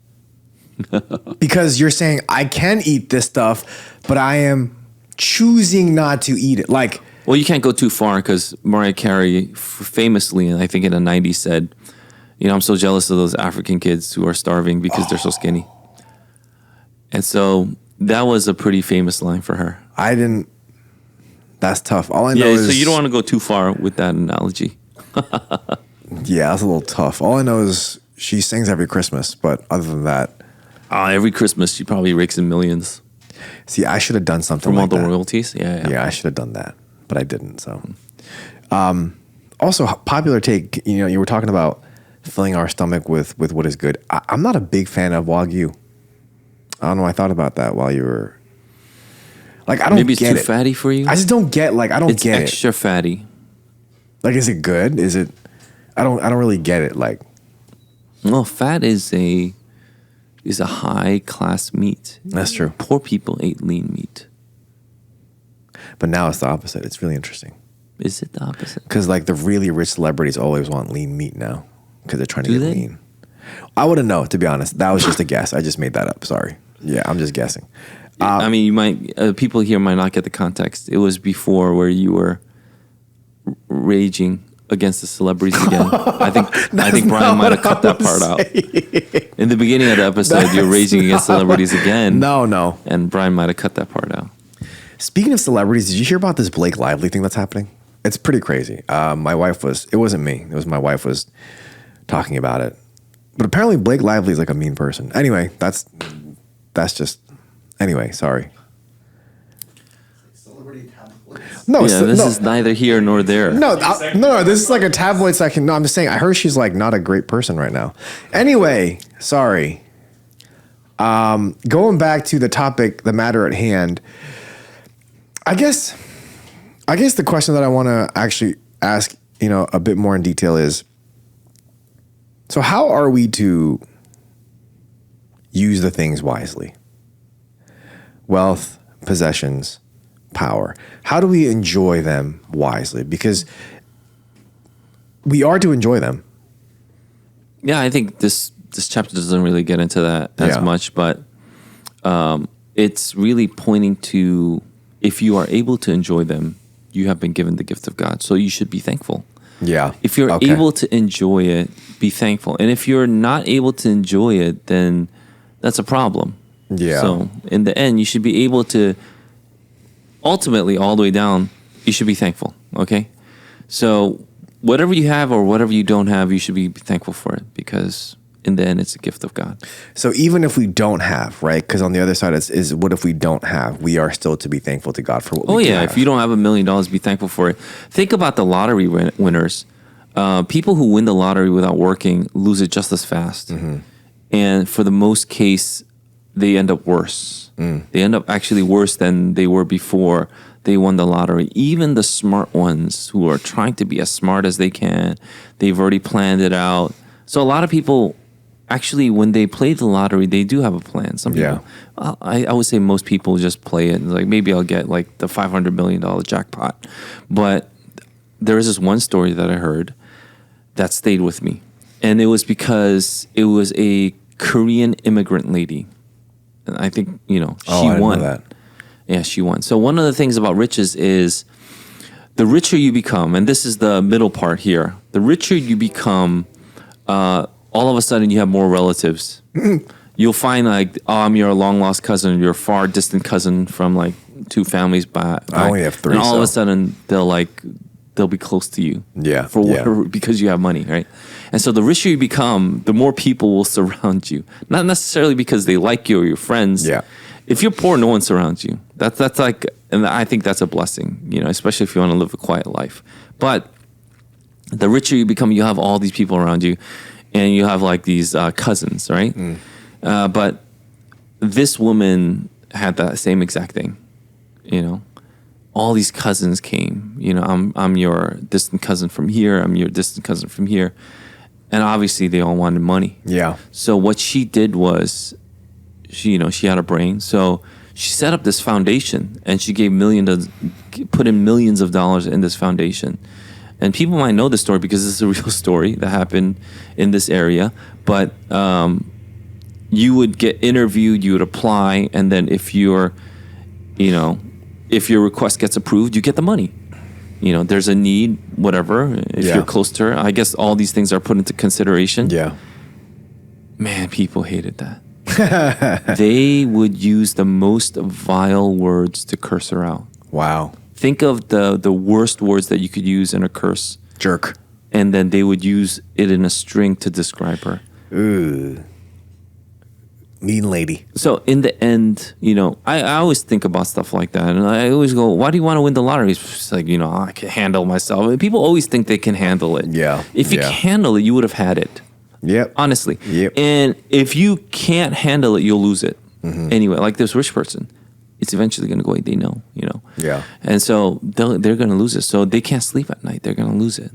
Because you're saying, I can eat this stuff, but I am choosing not to eat it. Like, well, you can't go too far, because Mariah Carey famously, and I think in the 90s, said, I'm so jealous of those African kids who are starving because they're so skinny. And so that was a pretty famous line for her. That's tough. All I know is... so you don't want to go too far with that analogy. Yeah, that's a little tough. All I know is she sings every Christmas, but other than that... Every Christmas she probably rakes in millions. See, I should have done something like that. From all the royalties? Yeah, I should have done that, but I didn't, so... Also, popular take, you were talking about filling our stomach with what is good. I'm not a big fan of Wagyu. I don't know. I thought about that while you were... Like, I don't get it. Maybe it's too fatty for you? I just don't get, I don't get it. It's extra fatty. Like, is it good? Is it... I don't really get it, like... Well, fat is a high-class meat. That's true. Poor people ate lean meat. But now it's the opposite. It's really interesting. Is it the opposite? Because, the really rich celebrities always want lean meat now. Because they're trying to get lean. I wouldn't know, to be honest. That was just a guess. I just made that up. Sorry. Yeah, I'm just guessing. I mean, you might people here might not get the context. It was before where you were raging against the celebrities again. I think Brian might have cut that part out. In the beginning of the episode, you're raging against celebrities again. No. And Brian might have cut that part out. Speaking of celebrities, did you hear about this Blake Lively thing that's happening? It's pretty crazy. My wife it wasn't me. It was my wife was talking about it. But apparently Blake Lively is like a mean person. Anyway, that's just... Anyway, sorry. Celebrity tabloids. No, this is neither here nor there. No, this is like a tabloid section. No, I'm just saying, I heard she's not a great person right now. Anyway, sorry. Going back to the topic, the matter at hand, I guess the question that I want to actually ask, a bit more in detail is, so how are we to use the things wisely? Wealth, possessions, power. How do we enjoy them wisely? Because we are to enjoy them. Yeah, I think this chapter doesn't really get into that as much, but it's really pointing to, if you are able to enjoy them, you have been given the gift of God. So you should be thankful. Yeah. If you're able to enjoy it, be thankful. And if you're not able to enjoy it, then that's a problem. Yeah. So in the end, you should be able to, ultimately, all the way down, you should be thankful. Okay? So whatever you have or whatever you don't have, you should be thankful for it, because in the end, it's a gift of God. So even if we don't have, right? Because on the other side is what if we don't have? We are still to be thankful to God for what we do have. If you don't have $1 million, be thankful for it. Think about the lottery winners. people who win the lottery without working lose it just as fast. And for the most case, they end up worse. They end up actually worse than they were before they won the lottery. Even the smart ones who are trying to be as smart as they can, they've already planned it out. So a lot of people, actually, when they play the lottery, they do have a plan. Some people, I would say most people just play it. Like, maybe I'll get like the $500 million jackpot. But there is this one story that I heard that stayed with me. And it was because it was a Korean immigrant lady. And I think, she won. Know that. Yeah, she won. So one of the things about riches is the richer you become, and this is the middle part here, the richer you become, all of a sudden you have more relatives. You'll find like, I'm your long lost cousin, your far distant cousin from like 2 families back. I only have 3. And all of a sudden they'll be close to you. Yeah. Because you have money, right? And so the richer you become, the more people will surround you. Not necessarily because they like you or you're friends. Yeah. If you're poor, no one surrounds you. That's like, and I think that's a blessing, especially if you want to live a quiet life. But the richer you become, you have all these people around you, and you have like these cousins, right? But this woman had that same exact thing, All these cousins came, I'm your distant cousin from here, I'm your distant cousin from here. And obviously they all wanted money. Yeah. So what she did was, she had a brain. So she set up this foundation, and she put in millions of dollars in this foundation. And people might know this story because this is a real story that happened in this area. But you would get interviewed, you would apply, and then if your request gets approved, you get the money. There's a need, whatever. If you're close to her, I guess all these things are put into consideration. Yeah. Man, people hated that. They would use the most vile words to curse her out. Wow. Think of the worst words that you could use in a curse. Jerk. And then they would use it in a string to describe her. Ooh. Mean lady. So in the end, I always think about stuff like that. And I always go, why do you want to win the lottery? It's just like, I can handle myself. And people always think they can handle it. Yeah. If you can handle it, you would have had it. Yep. Honestly. Yep. And if you can't handle it, you'll lose it. Anyway, like this rich person, it's eventually going to go away. They know, Yeah. And so they're going to lose it. So they can't sleep at night. They're going to lose it.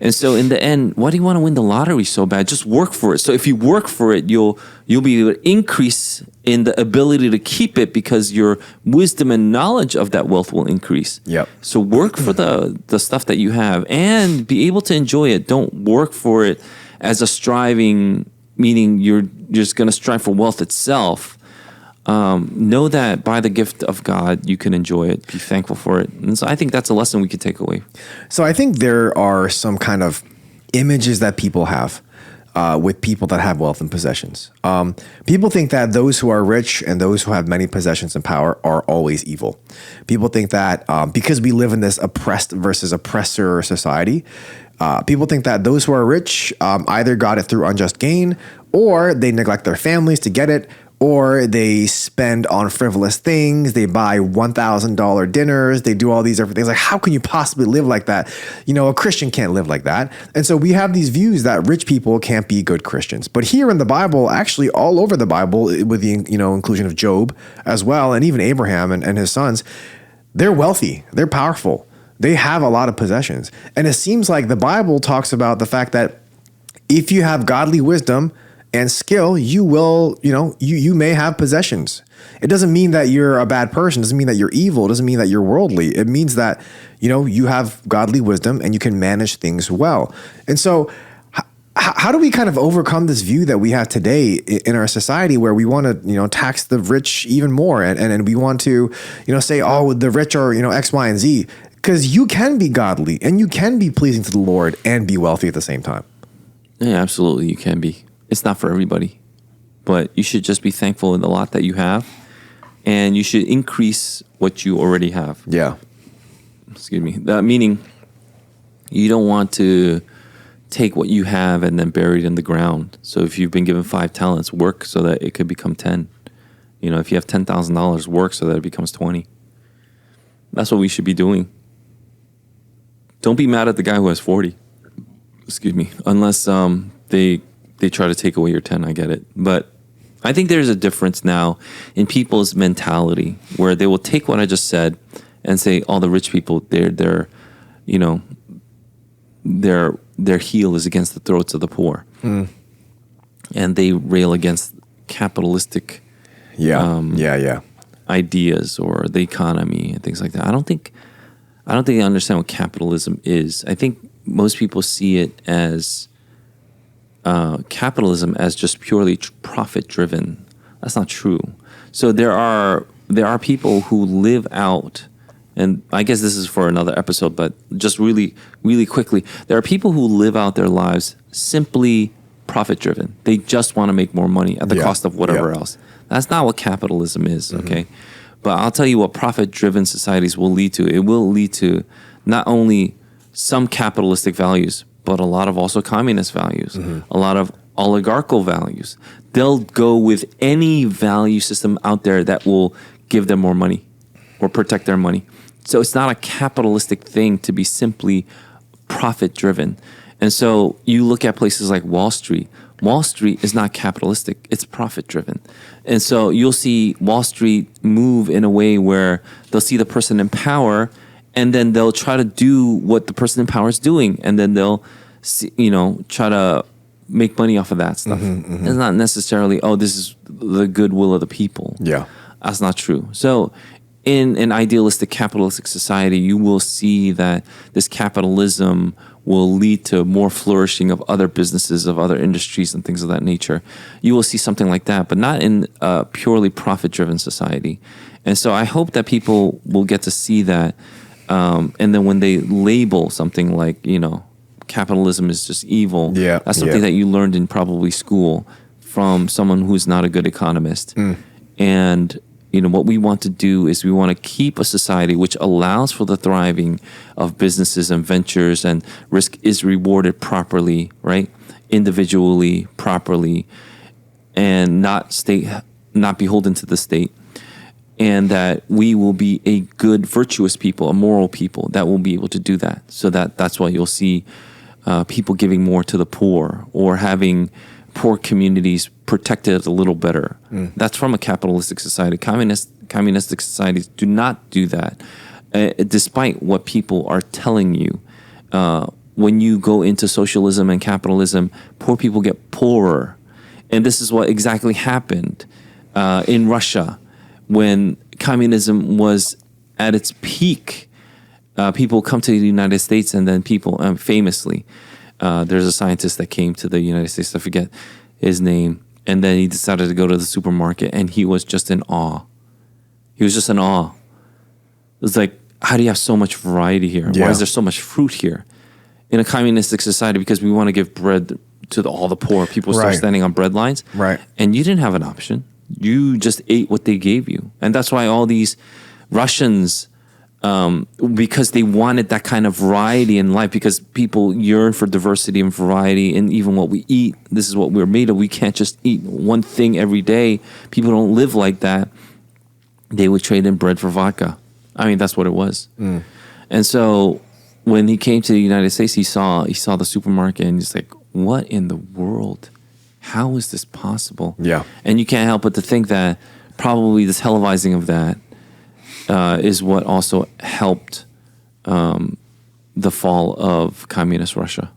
And so in the end, why do you want to win the lottery so bad? Just work for it. So if you work for it, you'll be able to increase in the ability to keep it because your wisdom and knowledge of that wealth will increase. Yep. So work for the stuff that you have and be able to enjoy it. Don't work for it as a striving, meaning you're just going to strive for wealth itself. Know that by the gift of God, you can enjoy it, be thankful for it. And so I think that's a lesson we could take away. So I think there are some kind of images that people have with people that have wealth and possessions. People think that those who are rich and those who have many possessions and power are always evil. People think that because we live in this oppressed versus oppressor society, people think that those who are rich either got it through unjust gain, or they neglect their families to get it, or they spend on frivolous things. They buy $1,000 dinners. They do all these different things. Like, how can you possibly live like that? A Christian can't live like that. And so we have these views that rich people can't be good Christians. But here in the Bible, actually all over the Bible, with the inclusion of Job as well, and even Abraham and his sons, they're wealthy. They're powerful. They have a lot of possessions. And it seems like the Bible talks about the fact that if you have godly wisdom and skill, you will, you may have possessions. It doesn't mean that you're a bad person. It doesn't mean that you're evil. It doesn't mean that you're worldly. It means that, you have godly wisdom and you can manage things well. And so how do we kind of overcome this view that we have today in our society where we want to, tax the rich even more and we want to, say, oh, the rich are, X, Y, and Z, because you can be godly and you can be pleasing to the Lord and be wealthy at the same time. Yeah, absolutely. You can be. It's not for everybody, but you should just be thankful in the lot that you have, and you should increase what you already have. Yeah. Excuse me. That meaning you don't want to take what you have and then bury it in the ground. So if you've been given 5 talents, work so that it could become 10. If you have $10,000, work so that it becomes 20. That's what we should be doing. Don't be mad at the guy who has 40. excuse me, unless they try to take away your 10. I get it, but I think there's a difference now in people's mentality where they will take what I just said and say all the rich people, they're you know, their heel is against the throats of the poor, and they rail against capitalistic ideas or the economy and things like that. I don't think they understand what capitalism is. I think most people see it as capitalism as just purely profit driven. That's not true. So there are people who live out, and I guess this is for another episode, but just really, really quickly, there are people who live out their lives simply profit driven. They just want to make more money at the cost of whatever else. That's not what capitalism is, okay? But I'll tell you what profit driven societies will lead to. It will lead to not only some capitalistic values, but a lot of also communist values, a lot of oligarchical values. They'll go with any value system out there that will give them more money or protect their money. So it's not a capitalistic thing to be simply profit driven. And so you look at places like Wall Street. Wall Street is not capitalistic, it's profit driven. And so you'll see Wall Street move in a way where they'll see the person in power and then they'll try to do what the person in power is doing, and then they'll try to make money off of that stuff. It's not necessarily, this is the goodwill of the people. Yeah. That's not true. So in an idealistic capitalistic society, you will see that this capitalism will lead to more flourishing of other businesses, of other industries and things of that nature. You will see something like that, but not in a purely profit-driven society. And so I hope that people will get to see that. And then when they label something like, capitalism is just evil, that's something that you learned in probably school from someone who's not a good economist. And what we want to do is we want to keep a society which allows for the thriving of businesses and ventures, and risk is rewarded properly, right? Individually, properly, and not beholden to the state. And that we will be a good, virtuous people, a moral people that will be able to do that. So that's why you'll see people giving more to the poor, or having poor communities protected a little better. That's from a capitalistic society. Communistic societies do not do that, despite what people are telling you. When you go into socialism and capitalism, poor people get poorer. And this is what exactly happened in Russia when communism was at its peak. People come to the United States, and then people, famously, there's a scientist that came to the United States, I forget his name, and then he decided to go to the supermarket, and he was just in awe. He was just in awe. It was like, how do you have so much variety here? Why is there so much fruit here? In a communistic society, because we want to give bread to all the poor, people start standing on bread lines. Right. And you didn't have an option. You just ate what they gave you. And that's why all these Russians, because they wanted that kind of variety in life, because people yearn for diversity and variety, and even what we eat, this is what we're made of. We can't just eat one thing every day. People don't live like that. They would trade in bread for vodka. I mean, that's what it was. And so when he came to the United States, he saw the supermarket, and he's like, what in the world? How is this possible? Yeah. And you can't help but to think that probably the televising of that is what also helped the fall of communist Russia.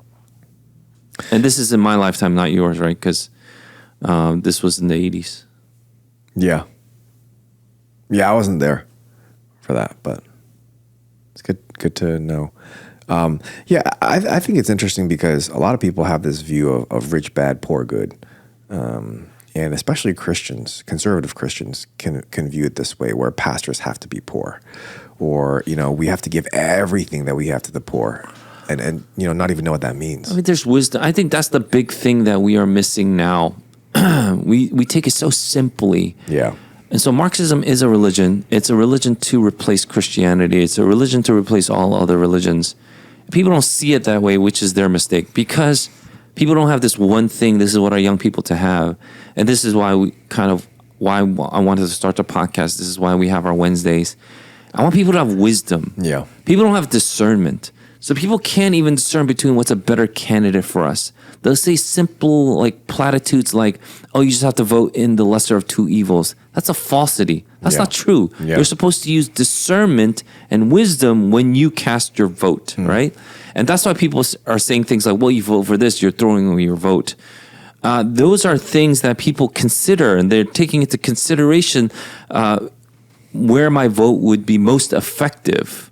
And this is in my lifetime, not yours, right? Because this was in the 80s. Yeah. Yeah, I wasn't there for that, but it's good to know. I think it's interesting because a lot of people have this view of rich bad, poor good. And especially Christians, conservative Christians can view it this way, where pastors have to be poor, or, we have to give everything that we have to the poor, and not even know what that means. I mean, there's wisdom. I think that's the big thing that we are missing now. we take it so simply. Yeah. And so Marxism is a religion. It's a religion to replace Christianity. It's a religion to replace all other religions. People don't see it that way, which is their mistake, because people don't have this one thing. This is what our young people to have. And this is why why I wanted to start the podcast. This is why we have our Wednesdays. I want people to have wisdom. Yeah. People don't have discernment. So people can't even discern between what's a better candidate for us. They'll say simple like platitudes like, oh, you just have to vote in the lesser of two evils. That's a falsity. That's not true. Yeah. You're supposed to use discernment and wisdom when you cast your vote, right? And that's why people are saying things like, well, you vote for this, you're throwing away your vote. Those are things that people consider, and they're taking into consideration where my vote would be most effective,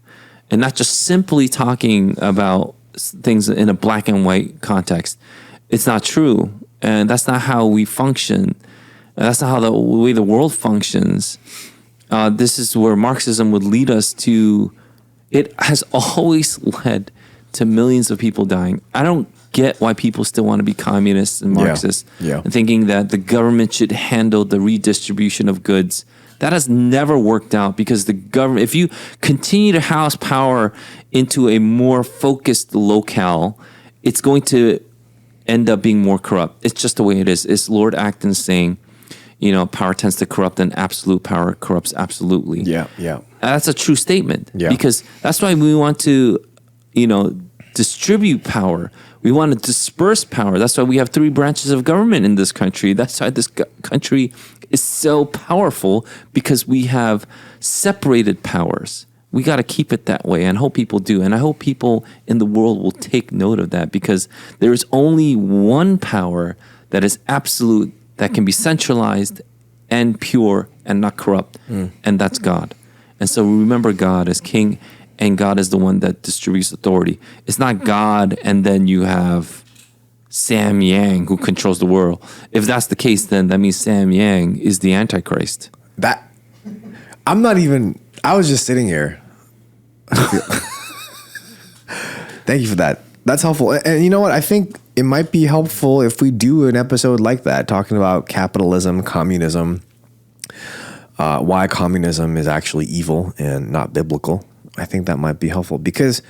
and not just simply talking about things in a black and white context. It's not true, and that's not how we function. That's not how the way the world functions. This is where Marxism would lead us to. It has always led to millions of people dying. I don't get why people still want to be communists and Marxists and thinking that the government should handle the redistribution of goods. That has never worked out because the government, if you continue to house power into a more focused locale, it's going to end up being more corrupt. It's just the way it is. It's Lord Acton saying, power tends to corrupt and absolute power corrupts absolutely. Yeah, yeah. That's a true statement. Yeah. Because that's why we want to, distribute power. We want to disperse power. That's why we have 3 branches of government in this country. That's why this country is so powerful, because we have separated powers. We got to keep it that way, and hope people do. And I hope people in the world will take note of that, because there is only one power that is absolute, that can be centralized and pure and not corrupt, and that's God. And so remember God as king, and God is the one that distributes authority. It's not God and then you have Sam Yang who controls the world. If that's the case, then that means Sam Yang is the Antichrist. I was just sitting here. Thank you for that. That's helpful. And you know what? I think it might be helpful if we do an episode like that, talking about capitalism, communism, why communism is actually evil and not biblical. I think that might be helpful because,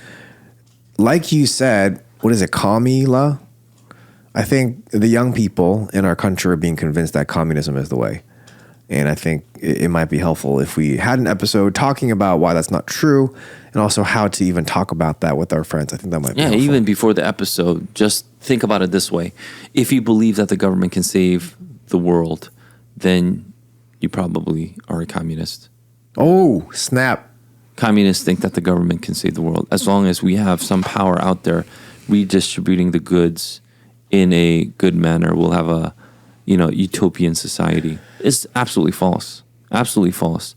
like you said, what is it, commie-la? I think the young people in our country are being convinced that communism is the way. And I think it might be helpful if we had an episode talking about why that's not true, and also how to even talk about that with our friends. I think that might be helpful. Yeah, even before the episode, just think about it this way. If you believe that the government can save the world, then you probably are a communist. Oh, snap. Communists think that the government can save the world. As long as we have some power out there redistributing the goods in a good manner, we'll have a utopian society. It's absolutely false. Absolutely false.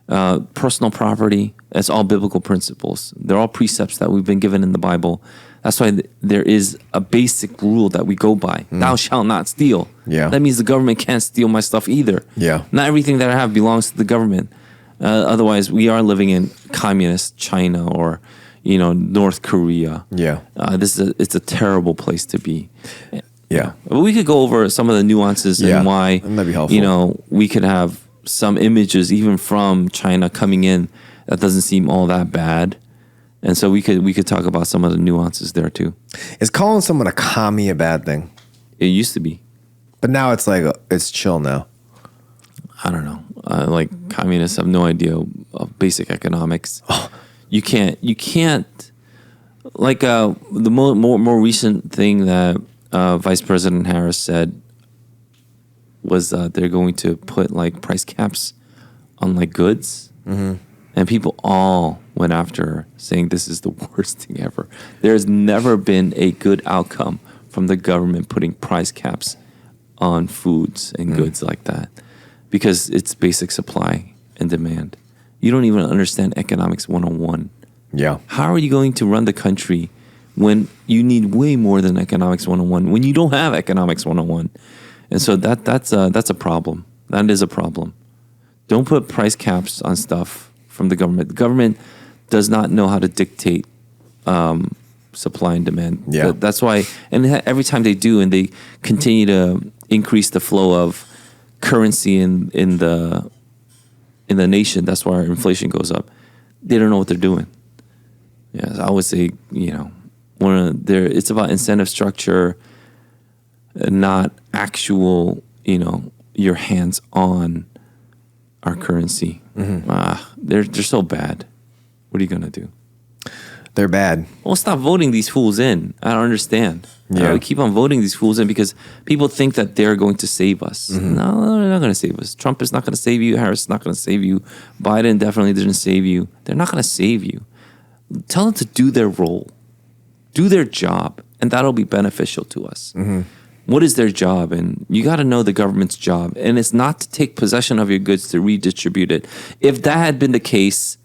Personal property, that's all biblical principles. They're all precepts that we've been given in the Bible. That's why there is a basic rule that we go by. Thou shalt not steal. Yeah. That means the government can't steal my stuff either. Yeah. Not everything that I have belongs to the government. Otherwise, we are living in communist China or, North Korea. Yeah. It's a terrible place to be. Yeah. But we could go over some of the nuances and why, that'd be helpful. We could have some images even from China coming in that doesn't seem all that bad. And so we could talk about some of the nuances there too. Is calling someone a commie a bad thing? It used to be. But now it's like, it's chill now. I don't know. Communists have no idea of basic economics. Oh. You can't. The more recent thing that Vice President Harris said was they're going to put price caps on goods, and people all went after her, saying this is the worst thing ever. There's never been a good outcome from the government putting price caps on foods and goods like that, because it's basic supply and demand. You don't even understand economics 101. Yeah. How are you going to run the country when you need way more than economics 101, when you don't have economics 101? And so that's a problem. That is a problem. Don't put price caps on stuff from the government. The government does not know how to dictate supply and demand. Yeah. That's why, and every time they do, and they continue to increase the flow of currency in the nation, that's why our inflation goes up. They don't know what they're doing. Yes, I would say, it's about incentive structure, not actual, your hands on our currency. They're so bad. What are you gonna do? They're bad. Well, stop voting these fools in. I don't understand. Yeah. We keep on voting these fools in because people think that they're going to save us. No, they're not going to save us. Trump is not going to save you. Harris is not going to save you. Biden definitely didn't save you. They're not going to save you. Tell them to do their role, do their job, and that'll be beneficial to us. What is their job? And you got to know the government's job. And it's not to take possession of your goods to redistribute it. If that had been the case,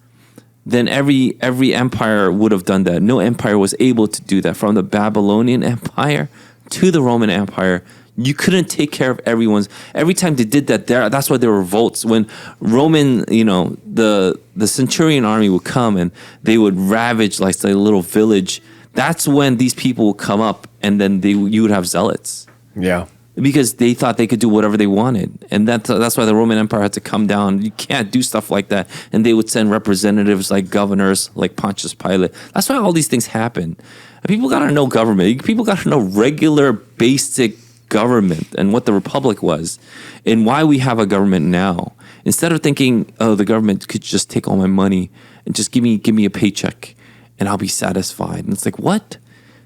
then every empire would have done that. No empire was able to do that. From the Babylonian Empire to the Roman Empire, you couldn't take care of everyone's. Every time they did that, that's why there were revolts. When Roman, the centurion army would come and they would ravage like a little village. That's when these people would come up, and then you would have zealots. Yeah. Because they thought they could do whatever they wanted. And that's why the Roman Empire had to come down. You can't do stuff like that. And they would send representatives like governors, like Pontius Pilate. That's why all these things happen. And people got to know government. People got to know regular, basic government and what the republic was and why we have a government now. Instead of thinking, oh, the government could just take all my money and just give me a paycheck and I'll be satisfied. And it's like, what?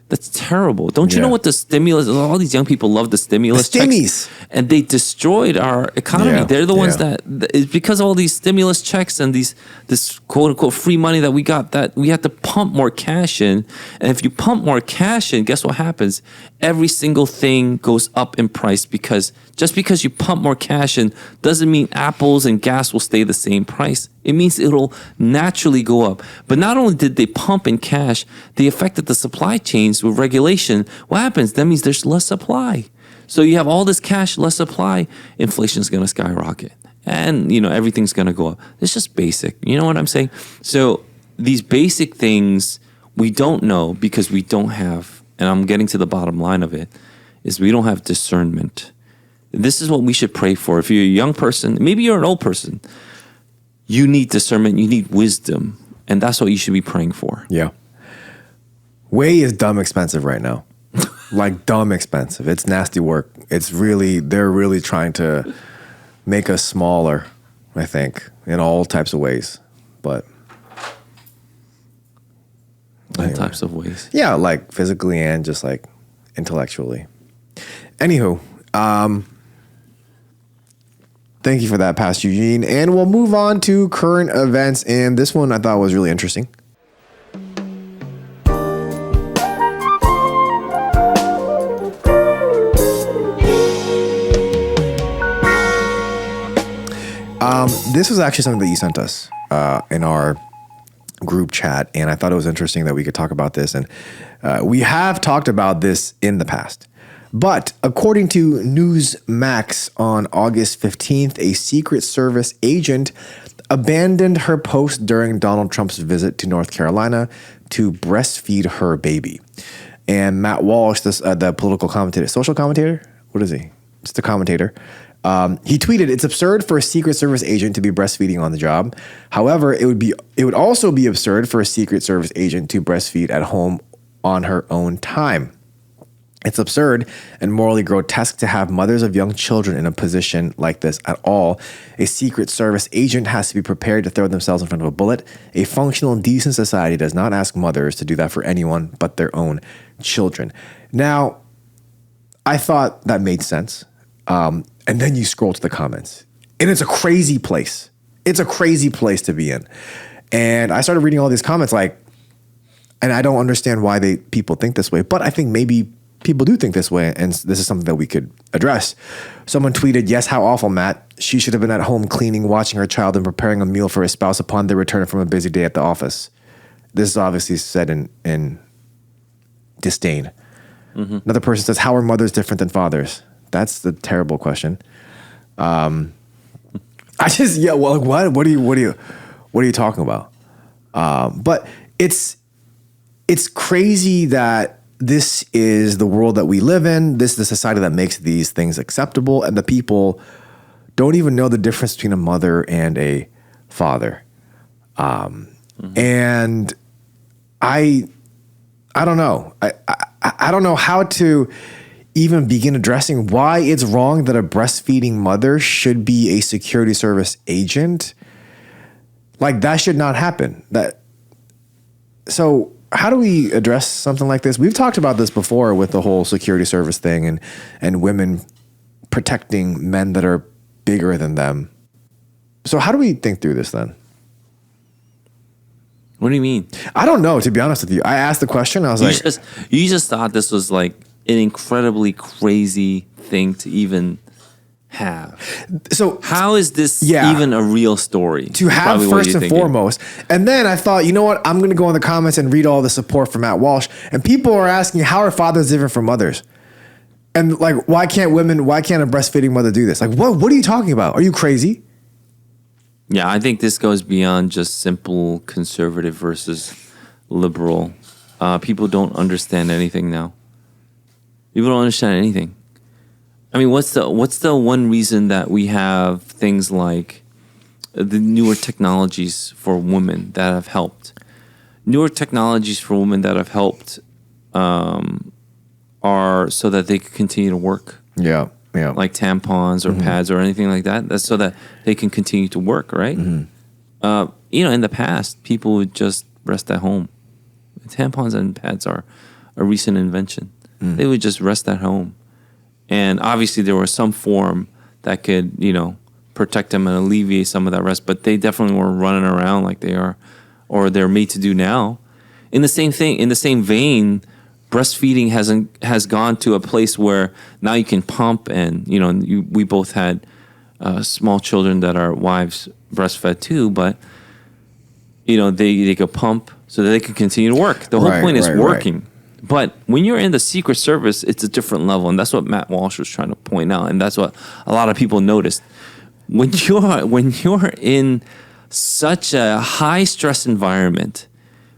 That's terrible. Don't you know what the stimulus? All these young people love the stimulus checks, and they destroyed our economy. Yeah. They're the ones that it's because of all these stimulus checks and this quote unquote free money that we got, that we had to pump more cash in. And if you pump more cash in, guess what happens? Every single thing goes up in price, because just because you pump more cash in doesn't mean apples and gas will stay the same price. It means it'll naturally go up. But not only did they pump in cash, they affected the supply chains with regulation. What happens? That means there's less supply. So you have all this cash, less supply, inflation's going to skyrocket. And, everything's going to go up. It's just basic. You know what I'm saying? So these basic things we don't know because we don't have, and I'm getting to the bottom line of it, is we don't have discernment. This is what we should pray for. If you're a young person, maybe you're an old person, you need discernment, you need wisdom, and that's what you should be praying for. Yeah. Way is dumb expensive right now. Like dumb expensive. It's nasty work. They're really trying to make us smaller, I think, in all types of ways. But all types of ways. Yeah, like physically and just like intellectually. Anywho, thank you for that, Pastor Eugene. And we'll move on to current events. And this one I thought was really interesting. This was actually something that you sent us in our group chat, and I thought it was interesting that we could talk about this. And we have talked about this in the past. But according to Newsmax on August 15th, a Secret Service agent abandoned her post during Donald Trump's visit to North Carolina to breastfeed her baby. And Matt Walsh, the political commentator, social commentator? What is he? Just a commentator. He tweeted, "It's absurd for a Secret Service agent to be breastfeeding on the job. However, it would also be absurd for a Secret Service agent to breastfeed at home on her own time. It's absurd and morally grotesque to have mothers of young children in a position like this at all. A Secret Service agent has to be prepared to throw themselves in front of a bullet. A functional and decent society does not ask mothers to do that for anyone but their own children." Now, I thought that made sense. And then you scroll to the comments, and it's a crazy place. It's a crazy place to be in. And I started reading all these comments and I don't understand why people think this way, but I think maybe people do think this way, and this is something that we could address. Someone tweeted, "Yes, how awful, Matt. She should have been at home cleaning, watching her child, and preparing a meal for his spouse upon their return from a busy day at the office." This is obviously said in disdain. Mm-hmm. Another person says, "How are mothers different than fathers?" That's the terrible question. What are you talking about? But it's crazy that this is the world that we live in. This is the society that makes these things acceptable, and the people don't even know the difference between a mother and a father. And I don't know. I don't know how to even begin addressing why it's wrong that a breastfeeding mother should be a security service agent. Like that should not happen. So how do we address something like this? We've talked about this before with the whole security service thing and women protecting men that are bigger than them. So how do we think through this then? What do you mean? I don't know, to be honest with you. I asked the question. I was you just thought this was like an incredibly crazy thing to even have. So how is this even a real story? To have first and foremost. And then I thought, you know what? I'm going to go in the comments and read all the support from Matt Walsh. And people are asking, how are fathers different from mothers? And like, why can't a breastfeeding mother do this? Like, what are you talking about? Are you crazy? Yeah, I think this goes beyond just simple conservative versus liberal. People don't understand anything now. People don't understand anything. I mean, what's the one reason that we have things like the newer technologies for women that have helped? Newer technologies for women that have helped are so that they can continue to work. Yeah. Yeah. Like tampons or pads or anything like that. That's so that they can continue to work, right? Mm-hmm. In the past, people would just rest at home. Tampons and pads are a recent invention. They would just rest at home. And obviously there was some form that could, protect them and alleviate some of that rest, but they definitely weren't running around like they are or they're made to do now. In the same vein, breastfeeding has gone to a place where now you can pump and, we both had small children that our wives breastfed too, but, they could pump so that they could continue to work. The whole point is working. Right. But when you're in the Secret Service, it's a different level. And that's what Matt Walsh was trying to point out. And that's what a lot of people noticed. When you're in such a high stress environment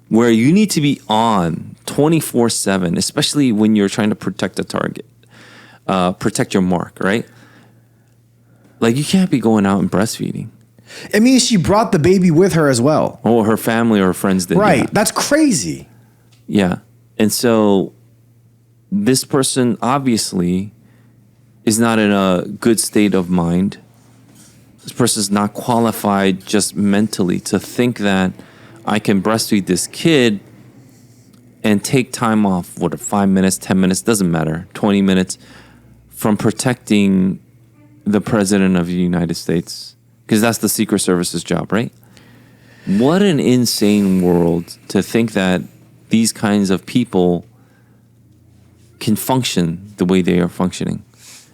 where you need to be on 24/7, especially when you're trying to protect a target, protect your mark, right? Like you can't be going out and breastfeeding. It means she brought the baby with her as well. Oh, her family or her friends did. Right. Yeah. That's crazy. Yeah. And so this person obviously is not in a good state of mind. This person is not qualified just mentally to think that I can breastfeed this kid and take time off, 5 minutes, 10 minutes, doesn't matter, 20 minutes from protecting the president of the United States. Because that's the Secret Service's job, right? What an insane world to think that these kinds of people can function the way they are functioning.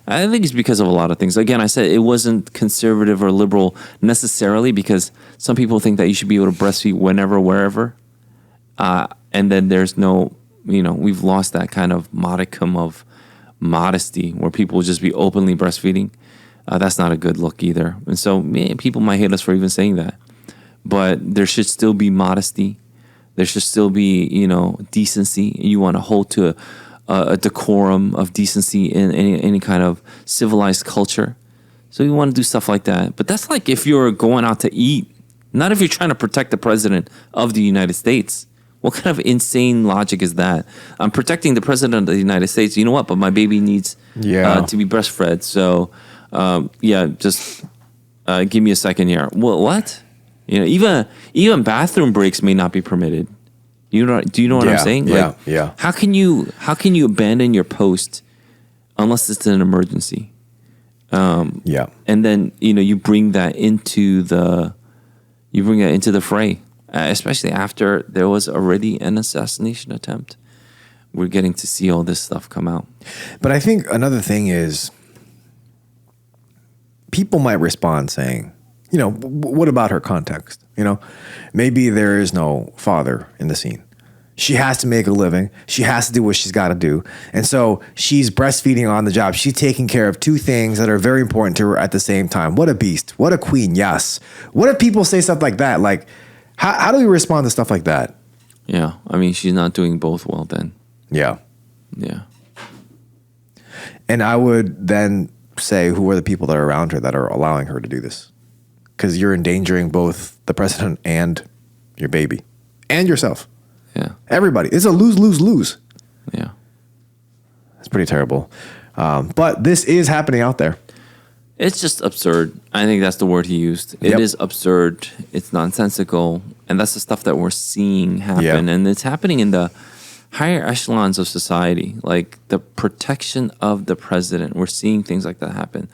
I think it's because of a lot of things. Again, I said it wasn't conservative or liberal necessarily because some people think that you should be able to breastfeed whenever, wherever. And then there's no, we've lost that kind of modicum of modesty where people will just be openly breastfeeding. That's not a good look either. And so people might hate us for even saying that. But there should still be modesty. There should still be, decency. You want to hold to a decorum of decency in any kind of civilized culture. So you want to do stuff like that. But that's like if you're going out to eat, not if you're trying to protect the president of the United States. What kind of insane logic is that? I'm protecting the president of the United States. You know what? But my baby needs to be breastfed. So, just give me a second here. What? Even bathroom breaks may not be permitted. Do you know what I'm saying? Yeah. How can you abandon your post unless it's an emergency? And then you bring that into the fray, especially after there was already an assassination attempt. We're getting to see all this stuff come out. But I think another thing is people might respond saying, what about her context? Maybe there is no father in the scene. She has to make a living. She has to do what she's got to do. And so she's breastfeeding on the job. She's taking care of two things that are very important to her at the same time. What a beast. What a queen. Yes. What if people say stuff like that? Like, how do we respond to stuff like that? Yeah. I mean, she's not doing both well then. Yeah. Yeah. And I would then say, who are the people that are around her that are allowing her to do this? Because you're endangering both the president and your baby and yourself. Yeah. Everybody. It's a lose-lose-lose. Yeah. It's pretty terrible. But this is happening out there. It's just absurd. I think that's the word he used. It is absurd. It's nonsensical. And that's the stuff that we're seeing happen. And it's happening in the higher echelons of society, like the protection of the president. We're seeing things like that happen.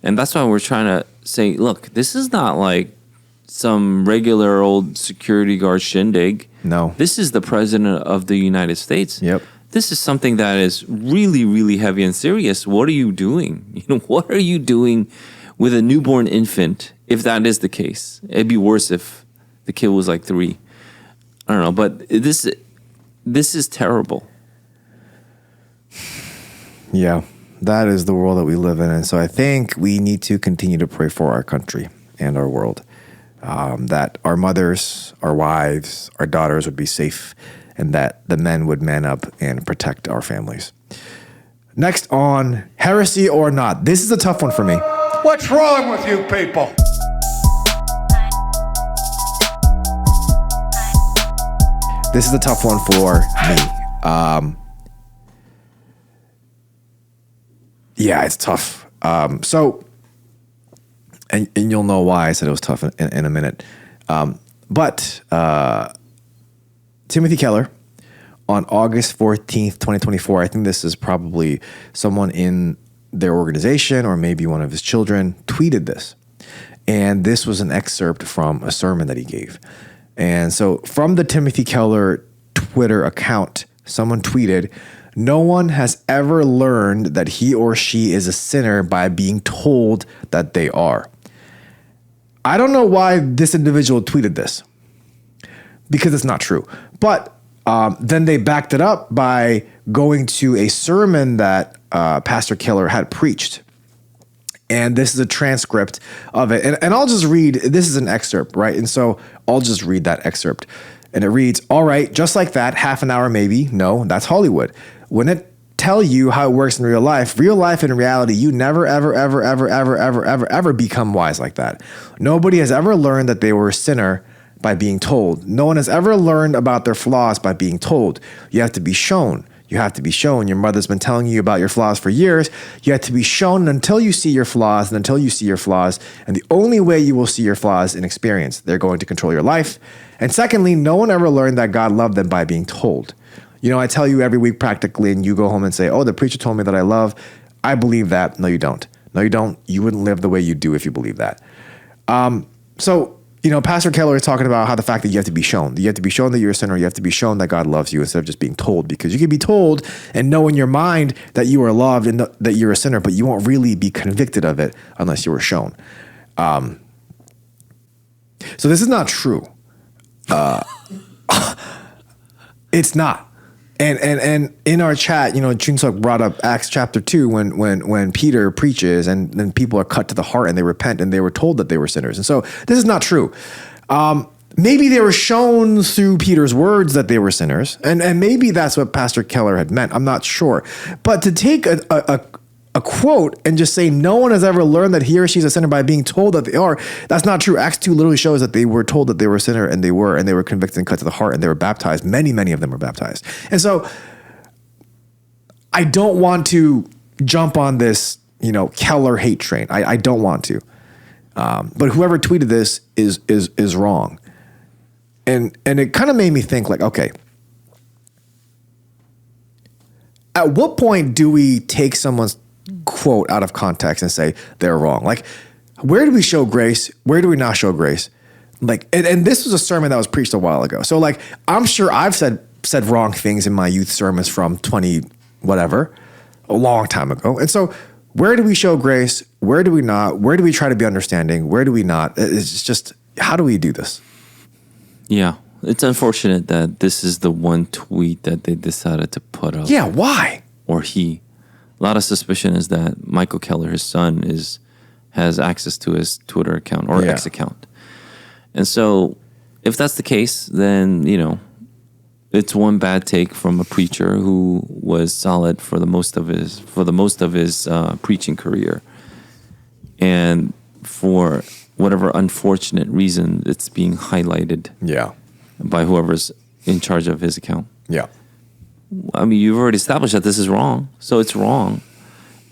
And that's why we're trying to say, look, this is not like some regular old security guard shindig. No. This is the president of the United States. Yep. This is something that is really, really heavy and serious. What are you doing? What are you doing with a newborn infant? If that is the case, it'd be worse if the kid was like 3. I don't know, but this is terrible. Yeah, that is the world that we live in, and so I think we need to continue to pray for our country and our world, that our mothers, our wives, our daughters would be safe, and that the men would man up and protect our families. Next on heresy or not. This is a tough one for me. What's wrong with you people? This is a tough one for me. Yeah, it's tough. And you'll know why I said it was tough in a minute. But Timothy Keller, on August 14th, 2024, I think this is probably someone in their organization or maybe one of his children, tweeted this. And this was an excerpt from a sermon that he gave. And so from the Timothy Keller Twitter account, someone tweeted, "No one has ever learned that he or she is a sinner by being told that they are." I don't know why this individual tweeted this, because it's not true. But then they backed it up by going to a sermon that Pastor Keller had preached. And this is a transcript of it. And I'll just read, this is an excerpt, right? And so I'll just read that excerpt. And it reads, "All right, just like that, half an hour maybe. No, that's Hollywood. When it tell you how it works in real life and reality, you never, ever, ever, ever, ever, ever, ever, ever become wise like that. Nobody has ever learned that they were a sinner by being told. No one has ever learned about their flaws by being told. You have to be shown. You have to be shown. Your mother's been telling you about your flaws for years. You have to be shown until you see your flaws and until you see your flaws. And the only way you will see your flaws in experience. They're going to control your life. And secondly, no one ever learned that God loved them by being told. You know, I tell you every week practically, and you go home and say, oh, the preacher told me that I love. I believe that. No, you don't. No, you don't. You wouldn't live the way you do if you believe that. So, you know, Pastor Keller is talking about how the fact that you have to be shown. You have to be shown that you're a sinner. You have to be shown that God loves you instead of just being told. Because you can be told and know in your mind that you are loved and that you're a sinner, but you won't really be convicted of it unless you were shown. So this is not true. It's not. And in our chat, you know, Chunsuk brought up Acts chapter 2 when Peter preaches and then people are cut to the heart and they repent and they were told that they were sinners. And so this is not true. Maybe they were shown through Peter's words that they were sinners. And maybe that's what Pastor Keller had meant. I'm not sure. But to take a quote and just say no one has ever learned that he or she's a sinner by being told that they are, that's not true. Acts 2 literally shows that they were told that they were a sinner and they were convicted and cut to the heart and they were baptized. Many of them were baptized. And so I don't want to jump on this, you know, Keller hate train. I don't want to. But whoever tweeted this is wrong. And it kind of made me think like, okay, at what point do we take someone's quote out of context and say they're wrong? Like, where do we show grace? Where do we not show grace? Like, and this was a sermon that was preached a while ago. So like, I'm sure I've said wrong things in my youth sermons from 20 whatever, a long time ago. And so where do we show grace? Where do we not? Where do we try to be understanding? Where do we not? It's just, how do we do this? Yeah. It's unfortunate that this is the one tweet that they decided to put up. Yeah, why? Or he. A lot of suspicion is that Michael Keller, his son, has access to his Twitter account or X account. And so if that's the case, then, you know, it's one bad take from a preacher who was solid for the most of his preaching career. And for whatever unfortunate reason, it's being highlighted by whoever's in charge of his account. Yeah. I mean, you've already established that this is wrong, so it's wrong.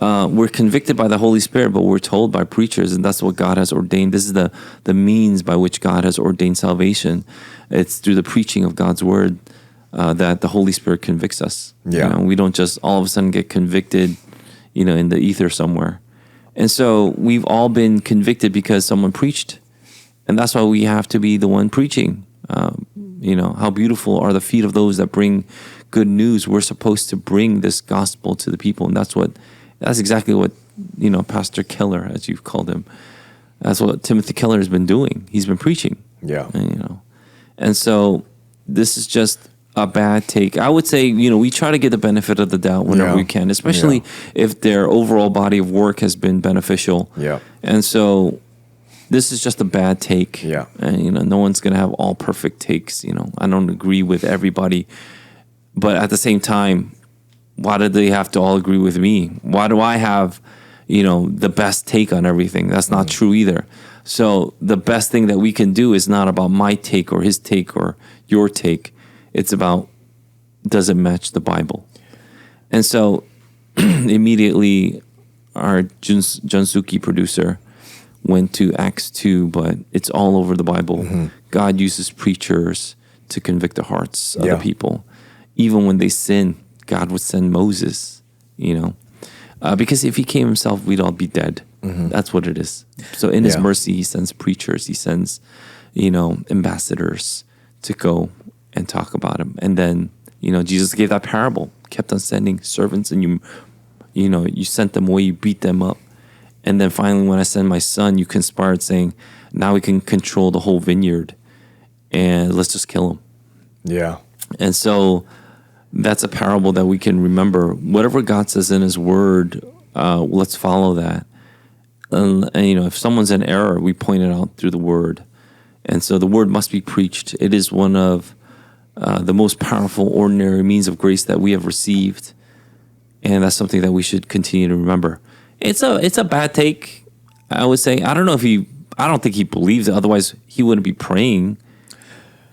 we're convicted by the Holy Spirit, but we're told by preachers, and that's what God has ordained. This is the means by which God has ordained salvation. It's through the preaching of God's word that the Holy Spirit convicts us. Yeah. We don't just all of a sudden get convicted, in the ether somewhere. And so we've all been convicted because someone preached, and that's why we have to be the one preaching. How beautiful are the feet of those that bring good news. We're supposed to bring this gospel to the people, and that's exactly what Pastor Keller, as you've called him, that's what Timothy Keller has been doing. He's been preaching. Yeah. And so this is just a bad take. I would say, we try to get the benefit of the doubt whenever we can, especially if their overall body of work has been beneficial. Yeah. And so this is just a bad take. Yeah. And, no one's going to have all perfect takes. I don't agree with everybody. But at the same time, why do they have to all agree with me? Why do I have, the best take on everything? That's not true either. So the best thing that we can do is not about my take or his take or your take. It's about, does it match the Bible? And so immediately our Junsuki producer went to Acts 2, but it's all over the Bible. Mm-hmm. God uses preachers to convict the hearts of the people. Even when they sin, God would send Moses, because if he came himself, we'd all be dead. Mm-hmm. That's what it is. So in his mercy, he sends preachers, he sends, ambassadors to go and talk about him. And then, Jesus gave that parable, kept on sending servants, and you sent them away, you beat them up. And then finally, when I send my son, you conspired saying, now we can control the whole vineyard and let's just kill him. Yeah. And so that's a parable that we can remember. Whatever God says in his word, let's follow that. And if someone's in error, we point it out through the word. And so the word must be preached. It is one of the most powerful, ordinary means of grace that we have received. And that's something that we should continue to remember. It's a bad take, I would say. I don't think he believes it. Otherwise, he wouldn't be praying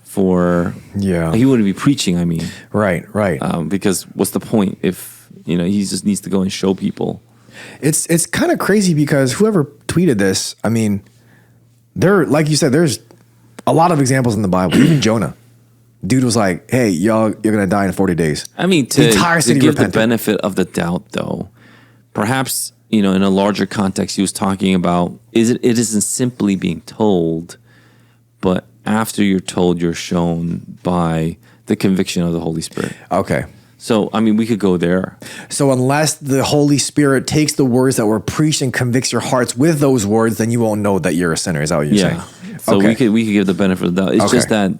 for. Yeah. He wouldn't be preaching, I mean. Right. Because what's the point if, he just needs to go and show people. It's kind of crazy because whoever tweeted this, I mean, like you said, there's a lot of examples in the Bible. Even Jonah. Dude was like, hey, y'all, you're going to die in 40 days. I mean, to give the benefit of the doubt, though, perhaps, in a larger context, he was talking about, it isn't simply being told, but after you're told, you're shown by the conviction of the Holy Spirit. Okay. So, I mean, we could go there. So unless the Holy Spirit takes the words that were preached and convicts your hearts with those words, then you won't know that you're a sinner. Is that what you're saying? So we could give the benefit of the doubt. It's just that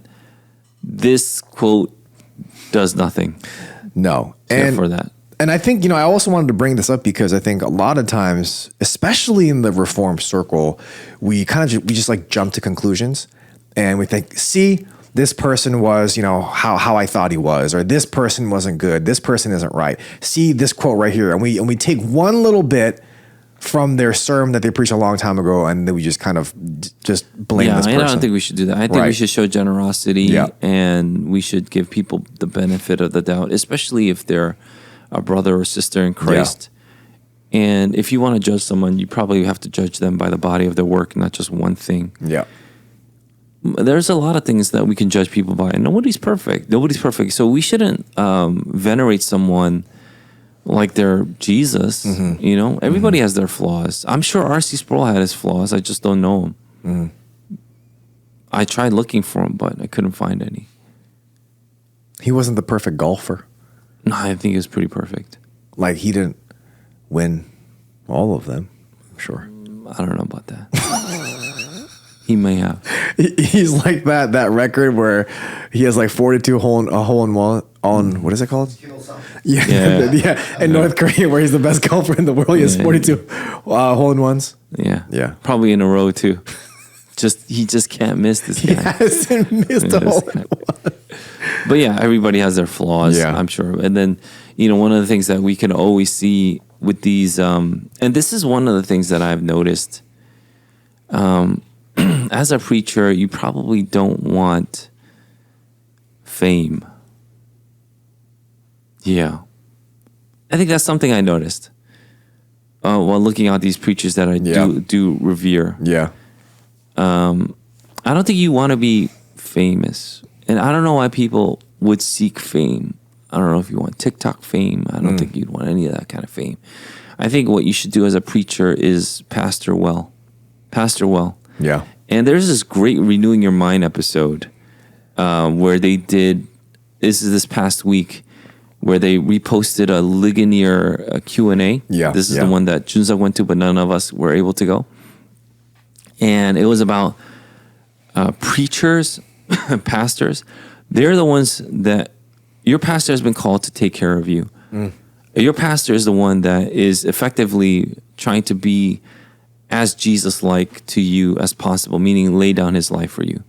this quote does nothing. No. For that. And I think, I also wanted to bring this up because I think a lot of times, especially in the Reformed circle, we just like jump to conclusions and we think, see, this person was, how I thought he was, or this person wasn't good. This person isn't right. See this quote right here. And we take one little bit from their sermon that they preached a long time ago, and then we just kind of just blame this person. I don't think we should do that. I think we should show generosity and we should give people the benefit of the doubt, especially if they're a brother or sister in Christ. Yeah. And if you want to judge someone, you probably have to judge them by the body of their work, not just one thing. Yeah. There's a lot of things that we can judge people by, and nobody's perfect. So we shouldn't venerate someone like they're Jesus. Mm-hmm. Everybody has their flaws. I'm sure R.C. Sproul had his flaws. I just don't know him. Mm. I tried looking for him, but I couldn't find any. He wasn't the perfect golfer. No, I think he was pretty perfect. Like, he didn't win all of them, I'm sure. I don't know about that. He may have. He's like that record where he has like 42 hole in one on, what is it called? Yeah. In North Korea, where he's the best golfer in the world. He has 42 hole in ones. Yeah. Probably in a row too. He just can't miss this guy. He hasn't missed a hole in one. But yeah, everybody has their flaws, I'm sure. And then, one of the things that we can always see with these, and this is one of the things that I've noticed, as a preacher, you probably don't want fame. Yeah. I think that's something I noticed. while looking at these preachers that I do revere. Yeah. I don't think you want to be famous. And I don't know why people would seek fame. I don't know if you want TikTok fame. I don't think you'd want any of that kind of fame. I think what you should do as a preacher is pastor well. Pastor well. Yeah. And there's this great Renewing Your Mind episode where they did, this past week, where they reposted a Ligonier Q&A. Yeah. This is the one that Junza went to, but none of us were able to go. And it was about preachers, pastors. They're the ones that, your pastor has been called to take care of you. Your pastor is the one that is effectively trying to be as Jesus-like to you as possible, meaning lay down his life for you.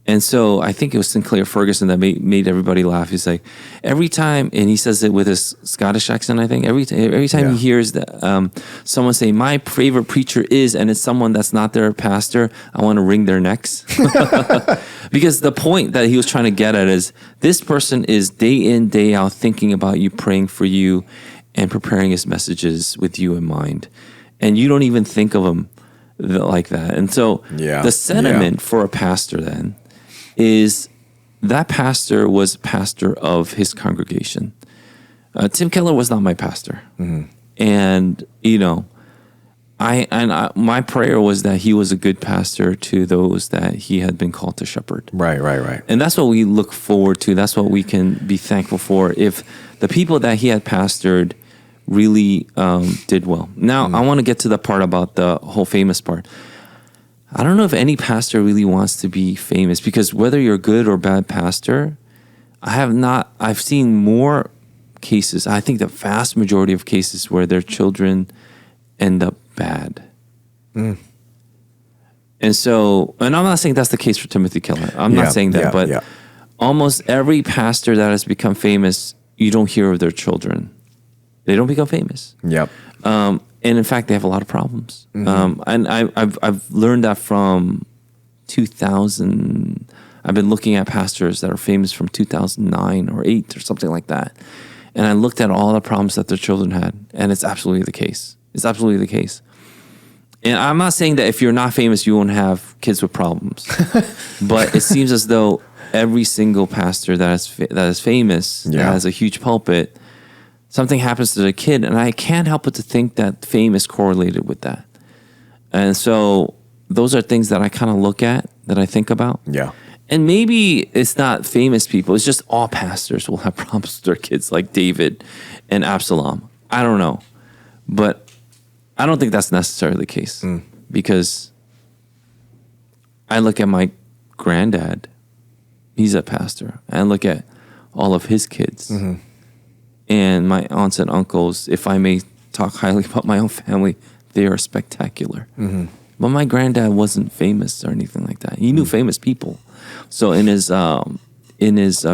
And so I think it was Sinclair Ferguson that made everybody laugh. He's like, every time, and he says it with his Scottish accent, I think, every time he hears that someone say, my favorite preacher is, and it's someone that's not their pastor, I want to wring their necks. Because the point that he was trying to get at is, this person is day in, day out thinking about you, praying for you, and preparing his messages with you in mind. And you don't even think of him like that. And so the sentiment for a pastor then is that pastor was pastor of his congregation. Tim Keller was not my pastor. And, my prayer was that he was a good pastor to those that he had been called to shepherd. Right. And that's what we look forward to. That's what we can be thankful for. If the people that he had pastored really did well. Now, I want to get to the part about the whole famous part. I don't know if any pastor really wants to be famous, because whether you're a good or bad pastor, I've seen more cases, I think the vast majority of cases, where their children end up bad. And so, and I'm not saying that's the case for Timothy Keller. I'm not saying that, but almost every pastor that has become famous, you don't hear of their children. They don't become famous. Yep. And in fact, they have a lot of problems. And I've learned that from 2000. I've been looking at pastors that are famous from 2009 or 8 or something like that. And I looked at all the problems that their children had, and it's absolutely the case. It's absolutely the case. And I'm not saying that if you're not famous, you won't have kids with problems. But it seems as though every single pastor that is famous, that has a huge pulpit, something happens to the kid, and I can't help but to think that fame is correlated with that. And so those are things that I kind of look at, that I think about. Yeah. And maybe it's not famous people. It's just all pastors will have problems with their kids, like David and Absalom. I don't know. But I don't think that's necessarily the case. Because I look at my granddad. He's a pastor. I look at all of his kids. And my aunts and uncles, if I may talk highly about my own family, they are spectacular. But my granddad wasn't famous or anything like that. He knew famous people. So in his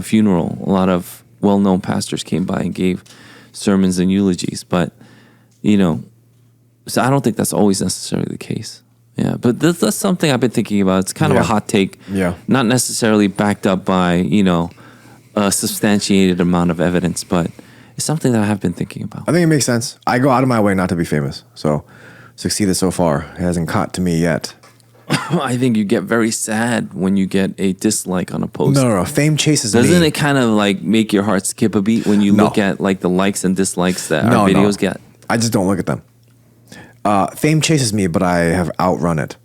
funeral, a lot of well-known pastors came by and gave sermons and eulogies. But, so I don't think that's always necessarily the case. Yeah, but that's something I've been thinking about. It's kind of a hot take. Yeah. Not necessarily backed up by, a substantiated amount of evidence, but it's something that I have been thinking about. I think it makes sense. I go out of my way not to be famous. So succeeded so far. It hasn't caught to me yet. I think you get very sad when you get a dislike on a post. No. Fame chases me. Doesn't it kind of like make your heart skip a beat when you look at like the likes and dislikes that our videos get? I just don't look at them. Fame chases me, but I have outrun it.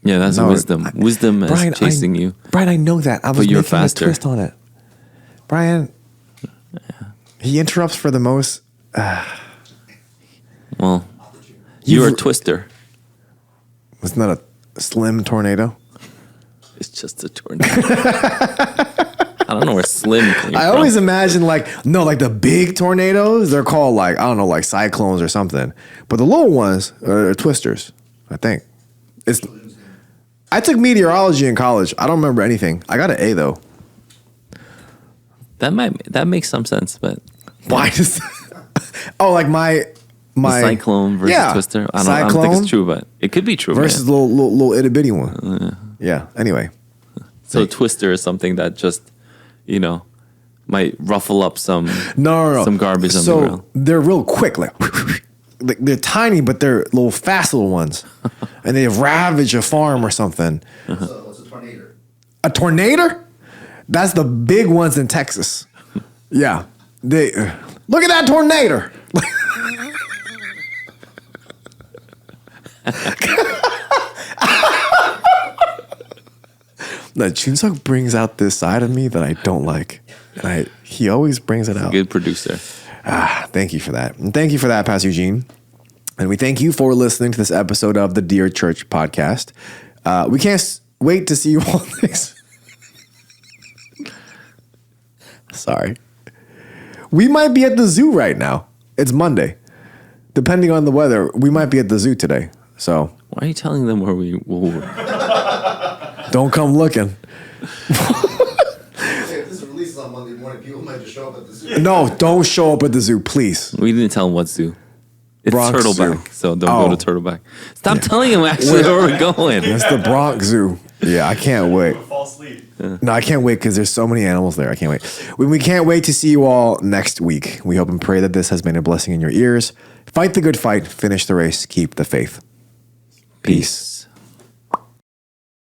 Yeah, that's wisdom. Wisdom is chasing you. Brian, I know that. I was you're making faster. a twist on it. Brian, he interrupts for the most. Well, you're a twister. It's not a slim tornado. It's just a tornado. I don't know where slim came from. I always imagine like the big tornadoes, they're called like, I don't know, like cyclones or something. But the little ones are twisters, I think. I took meteorology in college. I don't remember anything. I got an A though. That makes some sense, but why does like my cyclone versus twister? I don't think it's true, but it could be true. Versus little itty bitty one. Yeah. Anyway. So twister is something that just, might ruffle up some No. some garbage on the So ground. they're real quick, like they're tiny, but they're little fast little ones, and they ravage a farm or something. So what's a tornado? A tornado? That's the big ones in Texas. Yeah, they look at that tornado. No, Chunsuk brings out this side of me that I don't like. And he always brings it out. Good producer. Thank you for that. And thank you for that, Pastor Eugene. And we thank you for listening to this episode of the Dear Church podcast. We can't wait to see you all next. Sorry. We might be at the zoo right now. It's Monday. Depending on the weather, we might be at the zoo today. So Why are you telling them where we were? don't come looking. Hey, if this releases on Monday morning, people might just show up at the zoo. No, don't show up at the zoo, please. We didn't tell them what zoo. It's Bronx Turtleback, Zoo. so don't Oh. go to Turtleback. Stop telling him actually where we're going. It's the Bronx Zoo. Yeah, I can't wait. False lead. No, I can't wait because there's so many animals there. I can't wait. We can't wait to see you all next week. We hope and pray that this has been a blessing in your ears. Fight the good fight, finish the race, keep the faith. Peace.